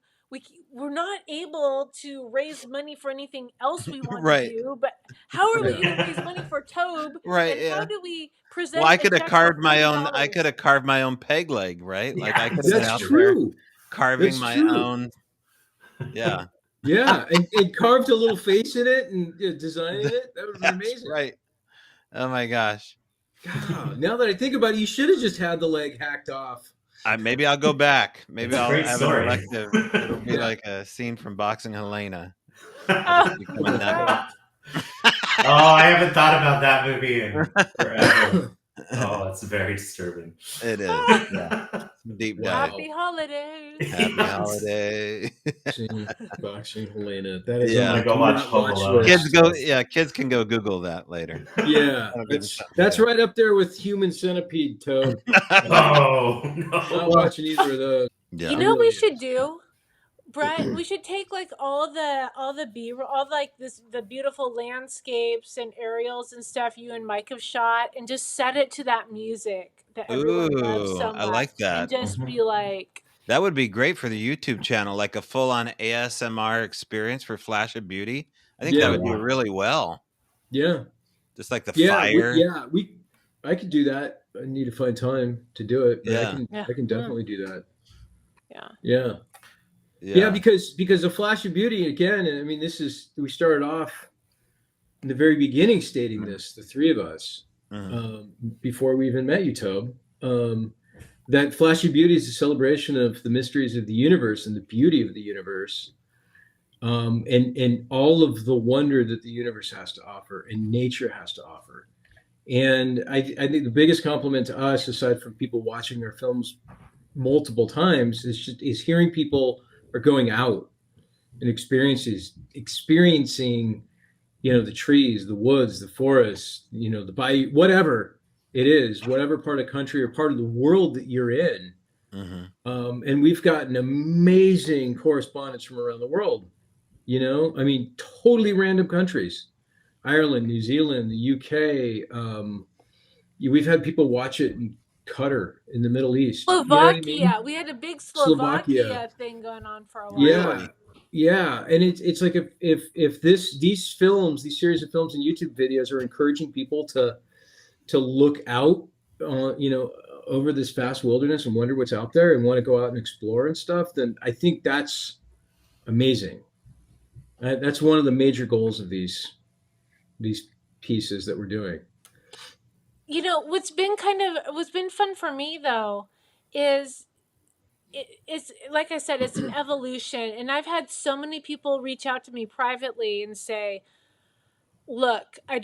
Speaker 3: we're not able to raise money for anything else we want to do, but how are we going to raise money for Tobe?
Speaker 2: Right.
Speaker 3: And how do we present?
Speaker 2: Well, I could have carved my own peg leg, right?
Speaker 1: Yeah,
Speaker 2: like I could have been out there carving my own. Yeah.
Speaker 1: Yeah, and carved a little face in it and designing it. That would be amazing.
Speaker 2: Right. Oh my gosh.
Speaker 1: God, now that I think about it, you should have just had the leg hacked off.
Speaker 2: Maybe I'll go back. Maybe I'll have
Speaker 4: an
Speaker 2: elective. It'll be like a scene from Boxing Helena.
Speaker 4: I haven't thought about that movie in forever. Oh, it's very disturbing.
Speaker 2: It is. Yeah. Deep dive.
Speaker 3: Happy holidays.
Speaker 2: Happy holiday.
Speaker 1: Boxing Helena. That is
Speaker 2: Yeah.
Speaker 1: on my
Speaker 4: Go watch Home Alone.
Speaker 1: list.
Speaker 2: Kids can go Google that later.
Speaker 1: Yeah, that's right up there with Human Centipede, Tobe.
Speaker 4: Oh, no.
Speaker 1: Not watching either of those.
Speaker 2: Yeah.
Speaker 3: You know what we should do, Brett? We should take like all the B-roll, all like the beautiful landscapes and aerials and stuff you and Mike have shot, and just set it to that music that everyone loves so much.
Speaker 2: I like that.
Speaker 3: And just be like,
Speaker 2: that would be great for the YouTube channel, like a full-on ASMR experience for Flash of Beauty. I think that would do really well.
Speaker 1: Yeah,
Speaker 2: just like the fire.
Speaker 1: I could do that. I need to find time to do it. But I can definitely do that. Yeah, because the Flash of Beauty again. And I mean, we started off in the very beginning stating this, the three of us, before we even met you, Tobe. That Flash of Beauty is a celebration of the mysteries of the universe and the beauty of the universe, and all of the wonder that the universe has to offer and nature has to offer. And I think the biggest compliment to us, aside from people watching our films multiple times, is hearing people are going out and experiencing, the trees, the woods, the forests, the bayou, whatever it is, whatever part of the country or part of the world that you're in. And we've gotten amazing correspondence from around the world. I mean, totally random countries. Ireland, New Zealand, the UK. We've had people watch it in Qatar in the Middle East.
Speaker 3: Slovakia. You know what I mean? We had a big Slovakia thing going on for a while.
Speaker 1: Yeah. And it's like if these films, these series of films and YouTube videos are encouraging people to look out, over this vast wilderness and wonder what's out there and want to go out and explore and stuff, then I think that's amazing. That's one of the major goals of these pieces that we're doing.
Speaker 3: What's been fun for me though is it's like I said, it's an evolution, and I've had so many people reach out to me privately and say, look, I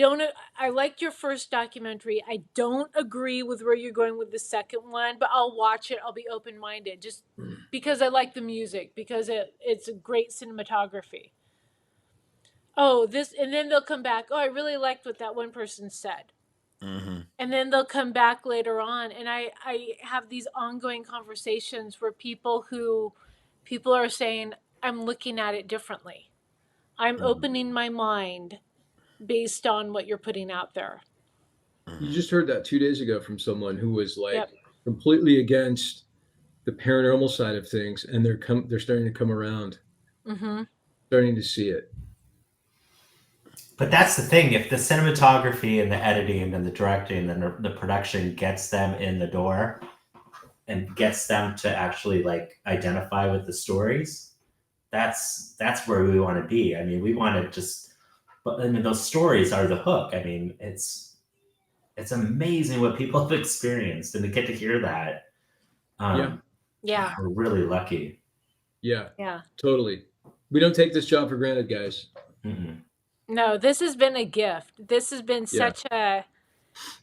Speaker 3: liked your first documentary. I don't agree with where you're going with the second one, but I'll watch it. I'll be open-minded just because I like the music, because it's a great cinematography. And then they'll come back. I really liked what that one person said. And then they'll come back later on. And I have these ongoing conversations where people are saying, I'm looking at it differently. I'm opening my mind based on what you're putting out there.
Speaker 1: You just heard that 2 days ago from someone who was completely against the paranormal side of things. And they're starting to come around, starting to see it.
Speaker 4: But that's the thing. If the cinematography and the editing and the directing and the production gets them in the door and gets them to actually identify with the stories, that's where we want to be. I mean, we want to those stories are the hook. I mean, it's amazing what people have experienced, and to get to hear that. We're really lucky. Yeah,
Speaker 1: totally. We don't take this job for granted, guys.
Speaker 3: No, this has been a gift. This has been such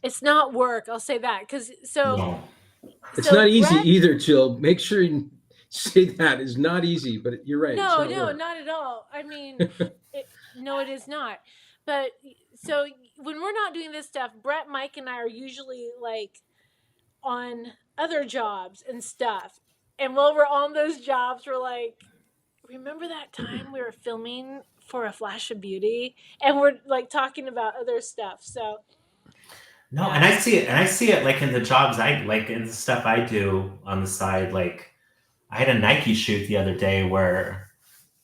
Speaker 3: it's not work. I'll say that. It's
Speaker 1: not easy either, Jill. Make sure you say that. It's not easy, but you're right.
Speaker 3: No, not at all. I mean, it is not. But so when we're not doing this stuff, Brett, Mike, and I are usually on other jobs and stuff. And while we're on those jobs, we're like, remember that time we were filming for a Flash of Beauty, and we're talking about other stuff. So
Speaker 4: and I see it in the jobs in the stuff I do on the side. I had a Nike shoot the other day where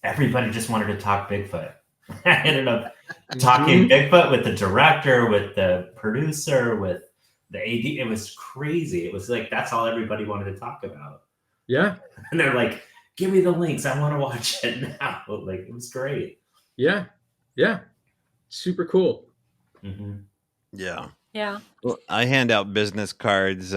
Speaker 4: everybody just wanted to talk Bigfoot. I ended up talking Bigfoot with the director, with the producer, with the AD. It was crazy. It was that's all everybody wanted to talk about.
Speaker 1: Yeah.
Speaker 4: And they're like, give me the links. I want to watch it now. It was great.
Speaker 1: Yeah. Super cool.
Speaker 2: Yeah.
Speaker 3: Yeah.
Speaker 2: Well, I hand out business cards,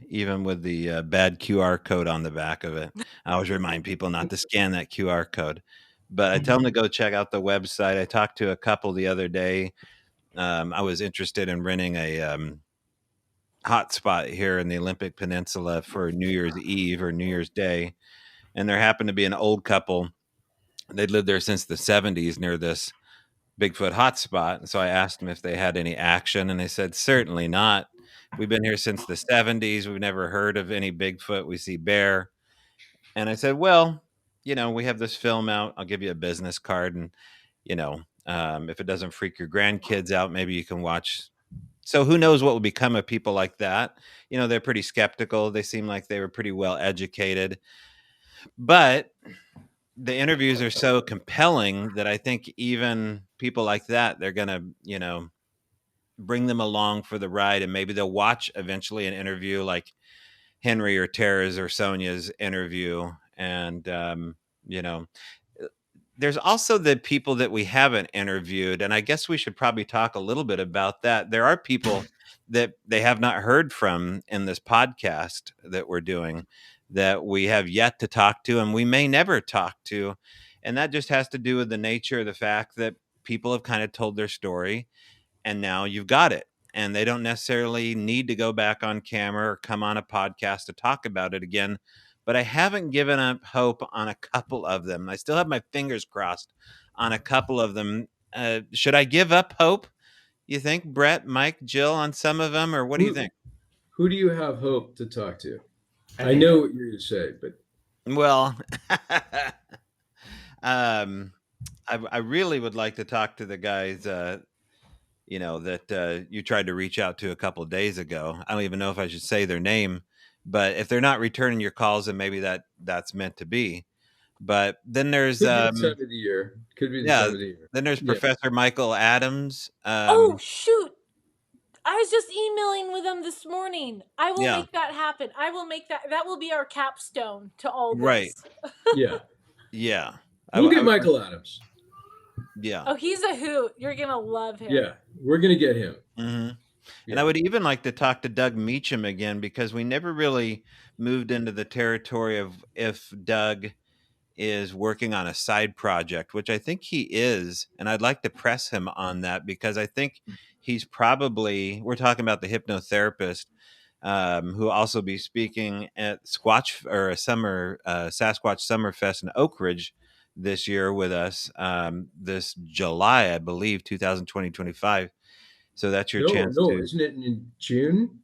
Speaker 2: even with the bad QR code on the back of it. I always remind people not to scan that QR code. But I tell them to go check out the website. I talked to a couple the other day. I was interested in renting a hotspot here in the Olympic Peninsula for New Year's Eve or New Year's Day. And there happened to be an old couple. They'd lived there since the 70s near this Bigfoot hotspot. And so I asked them if they had any action, and they said, certainly not. We've been here since the 70s. We've never heard of any Bigfoot. We see bear. And I said, well, we have this film out. I'll give you a business card. And, if it doesn't freak your grandkids out, maybe you can watch. So who knows what will become of people like that? They're pretty skeptical. They seem like they were pretty well educated. But the interviews are so compelling that I think even people like that, they're going to, bring them along for the ride. And maybe they'll watch eventually an interview like Henry or Tara's or Sonia's interview. And, there's also the people that we haven't interviewed. And I guess we should probably talk a little bit about that. There are people that they have not heard from in this podcast that we're doing that we have yet to talk to, and we may never talk to. And that just has to do with the nature of the fact that people have kind of told their story, and now you've got it. And they don't necessarily need to go back on camera or come on a podcast to talk about it again. But I haven't given up hope on a couple of them. I still have my fingers crossed on a couple of them. Should I give up hope, you think, Brett, Mike, Jill, on some of them? Or what do you think?
Speaker 1: Who do you have hope to talk to? I know what you're going to say, but.
Speaker 2: Well, I really would like to talk to the guys that you tried to reach out to a couple of days ago. I don't even know if I should say their name, but if they're not returning your calls, then maybe that's meant to be. But then there's
Speaker 1: Could be the time of the year. Could be the time of the year.
Speaker 2: Then there's Professor Michael Adams.
Speaker 3: Oh shoot! I was just emailing with him this morning. I will make that happen. I will make that. That will be our capstone to all this.
Speaker 2: Right.
Speaker 1: Yeah. We'll get Michael Adams.
Speaker 2: Yeah.
Speaker 3: Oh, he's a hoot. You're going to love him.
Speaker 1: Yeah. We're going to get him.
Speaker 2: Mm-hmm. Yeah. And I would even like to talk to Doug Meacham again, because we never really moved into the territory of if Doug is working on a side project, which I think he is. And I'd like to press him on that, because I think he's probably, we're talking about the hypnotherapist who will also be speaking at Sasquatch Summerfest in Oak Ridge this year with us this July, I believe, 2025. So that's your chance.
Speaker 1: No, isn't it in June?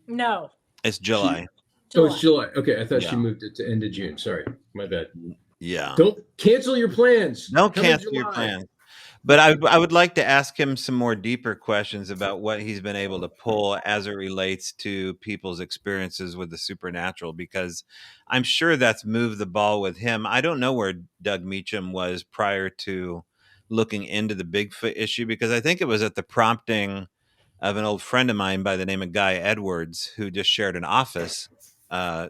Speaker 3: No.
Speaker 2: It's July.
Speaker 1: Oh, it's July. Okay, I thought she moved it to end of June. Sorry, my bad.
Speaker 2: Yeah.
Speaker 1: Don't cancel your plans.
Speaker 2: Don't cancel your plans. But I would like to ask him some more deeper questions about what he's been able to pull as it relates to people's experiences with the supernatural, because I'm sure that's moved the ball with him. I don't know where Doug Meacham was prior to looking into the Bigfoot issue, because I think it was at the prompting of an old friend of mine by the name of Guy Edwards, who just shared an office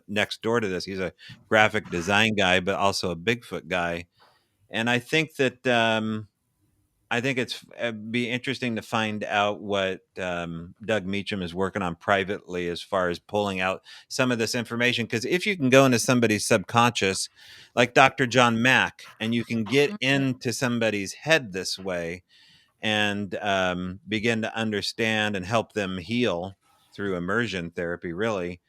Speaker 2: next door to this. He's a graphic design guy, but also a Bigfoot guy. And I think that it'd be interesting to find out what Doug Meacham is working on privately as far as pulling out some of this information. Because if you can go into somebody's subconscious, like Dr. John Mack, and you can get into somebody's head this way and begin to understand and help them heal through immersion therapy, really,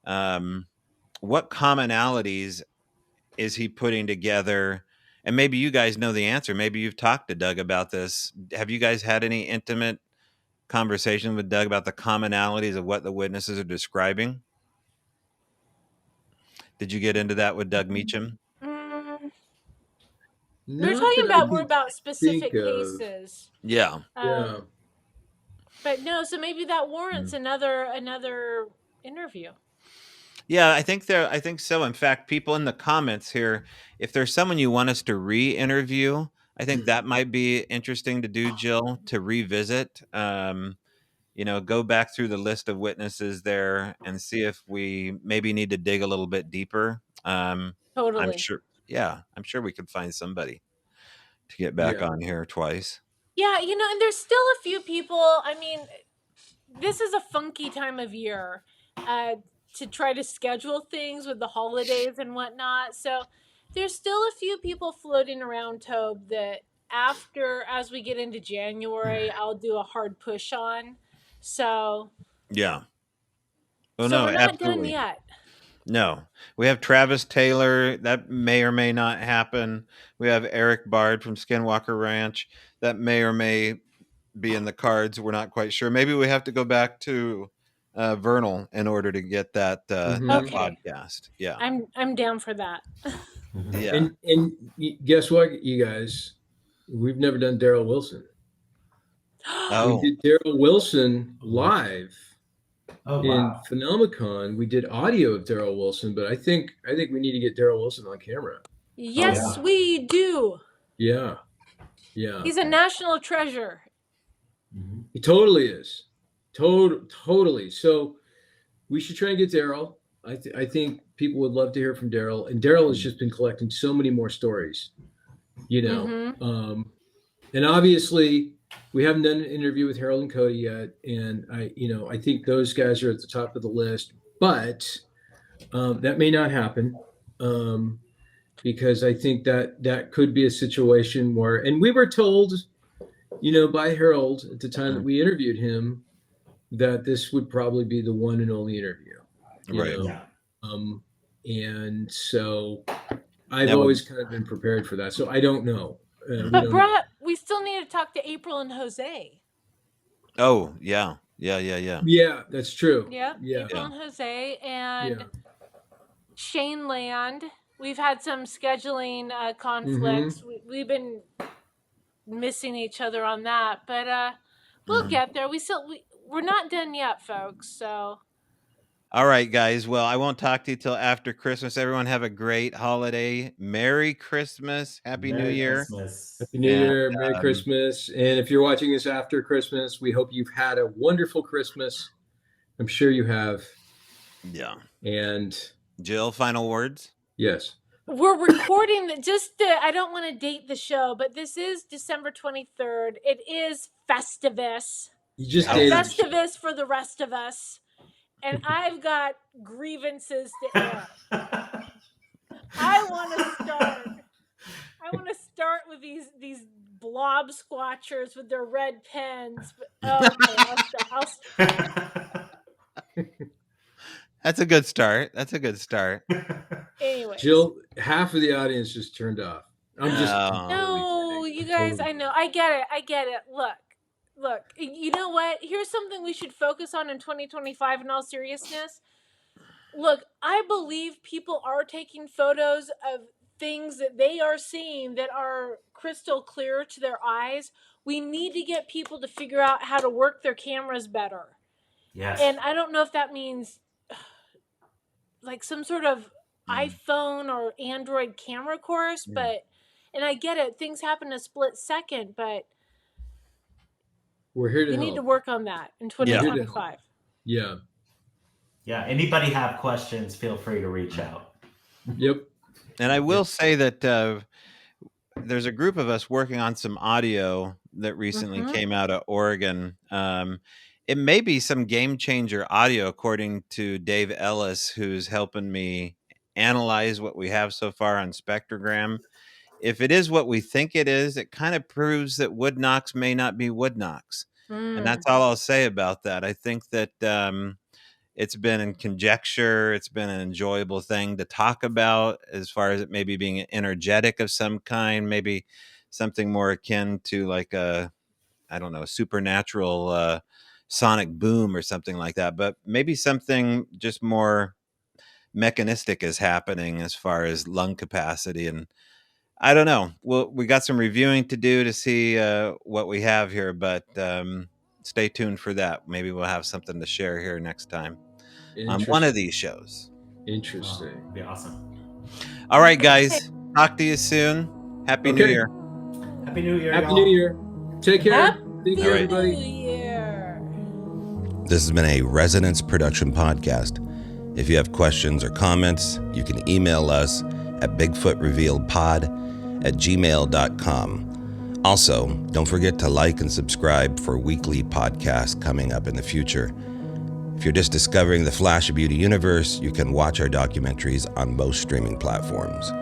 Speaker 2: what commonalities is he putting together? And maybe you guys know the answer. Maybe you've talked to Doug about this. Have you guys had any intimate conversation with Doug about the commonalities of what the witnesses are describing? Did you get into that with Doug Meacham?
Speaker 3: We're talking about more about specific cases.
Speaker 2: Yeah.
Speaker 3: But no, so maybe that warrants another interview.
Speaker 2: Yeah, I think so. In fact, people in the comments here, if there's someone you want us to re-interview, I think that might be interesting to do, Jill, to revisit. Go back through the list of witnesses there and see if we maybe need to dig a little bit deeper.
Speaker 3: Totally.
Speaker 2: I'm sure we could find somebody to get back on here twice.
Speaker 3: Yeah, and there's still a few people. I mean, this is a funky time of year to try to schedule things with the holidays and whatnot. So There's still a few people floating around, Tobe, that as we get into January, I'll do a hard push on. So
Speaker 2: Yeah. Oh,
Speaker 3: so
Speaker 2: no,
Speaker 3: we're not done
Speaker 2: absolutely.
Speaker 3: yet.
Speaker 2: No. We have Travis Taylor. That may or may not happen. We have Eric Bard from Skinwalker Ranch. That may or may be in the cards. We're not quite sure. Maybe we have to go back to Vernal in order to get that
Speaker 3: Okay.
Speaker 2: podcast. Yeah.
Speaker 3: I'm down for that.
Speaker 2: Yeah.
Speaker 1: And guess what, you guys? We've never done Daryl Wilson.
Speaker 2: Oh.
Speaker 1: We did Daryl Wilson live
Speaker 4: Oh
Speaker 1: in
Speaker 4: wow.
Speaker 1: Phenomenon. We did audio of Daryl Wilson, but I think we need to get Daryl Wilson on camera.
Speaker 3: Yes,
Speaker 4: yeah.
Speaker 3: we do.
Speaker 1: Yeah.
Speaker 3: He's a national treasure.
Speaker 1: He totally is. Totally. So we should try and get Daryl. I think people would love to hear from Daryl, and Daryl has just been collecting so many more stories, you know. And obviously we haven't done an interview with Harold and Cody yet, and I think those guys are at the top of the list, but that may not happen, because I think that could be a situation where, and we were told, by Harold at the time that we interviewed him, that this would probably be the one and only interview.
Speaker 2: Right.
Speaker 4: Yeah.
Speaker 1: And so I've always kind of been prepared for that. So I don't know.
Speaker 3: But Brett, we still need to talk to April and Jose.
Speaker 2: Oh, yeah. Yeah.
Speaker 1: Yeah, that's true.
Speaker 3: Yeah. April and Jose and Shane Land. We've had some scheduling conflicts. We've been missing each other on that, but we'll get there. We're not done yet, folks. So.
Speaker 2: All right, guys. Well, I won't talk to you till after Christmas. Everyone have a great holiday. Merry Christmas. Happy New Year.
Speaker 1: Happy New Year. Merry Christmas. And if you're watching this after Christmas, we hope you've had a wonderful Christmas. I'm sure you have.
Speaker 2: Yeah.
Speaker 1: And
Speaker 2: Jill, final words?
Speaker 1: Yes.
Speaker 3: We're recording I don't want to date the show, but this is December 23rd. It is Festivus.
Speaker 1: You just
Speaker 3: dated Festivus for the rest of us. And I've got grievances to air. I want to start with these blob squatchers with their red pens. But, okay, I'll start.
Speaker 2: That's a good start.
Speaker 3: Anyway,
Speaker 1: Jill, half of the audience just turned off. I'm just
Speaker 3: no, you guys. I know. I get it. Look, you know what? Here's something we should focus on in 2025 in all seriousness. Look, I believe people are taking photos of things that they are seeing that are crystal clear to their eyes. We need to get people to figure out how to work their cameras better.
Speaker 4: Yes.
Speaker 3: And I don't know if that means like some sort of iPhone or Android camera course, and I get it. Things happen in a split second, but
Speaker 1: we're here to
Speaker 3: help. Need to work on that in 2025.
Speaker 1: Yeah.
Speaker 4: Anybody have questions, feel free to reach out.
Speaker 1: Yep.
Speaker 2: And I will say that there's a group of us working on some audio that recently came out of Oregon. It may be some game changer audio, according to Dave Ellis, who's helping me analyze what we have so far on spectrogram. If it is what we think it is, it kind of proves that wood knocks may not be wood knocks. And that's all I'll say about that. I think that it's been in conjecture. It's been an enjoyable thing to talk about as far as it maybe being energetic of some kind, maybe something more akin to like a supernatural sonic boom or something like that. But maybe something just more mechanistic is happening as far as lung capacity. And I don't know. Well, we got some reviewing to do to see what we have here, but stay tuned for that. Maybe we'll have something to share here next time on one of these shows.
Speaker 1: Interesting.
Speaker 4: That'd be awesome.
Speaker 2: All right, guys. Talk to you soon. Happy New Year.
Speaker 4: Happy New Year.
Speaker 1: Happy New Year. Take care. Thank you, everybody.
Speaker 3: New Year.
Speaker 2: This has been a Resonance Production podcast. If you have questions or comments, you can email us at bigfootrevealedpod@gmail.com. Also, don't forget to like and subscribe for weekly podcasts coming up in the future. If you're just discovering the Flash of Beauty universe, you can watch our documentaries on most streaming platforms.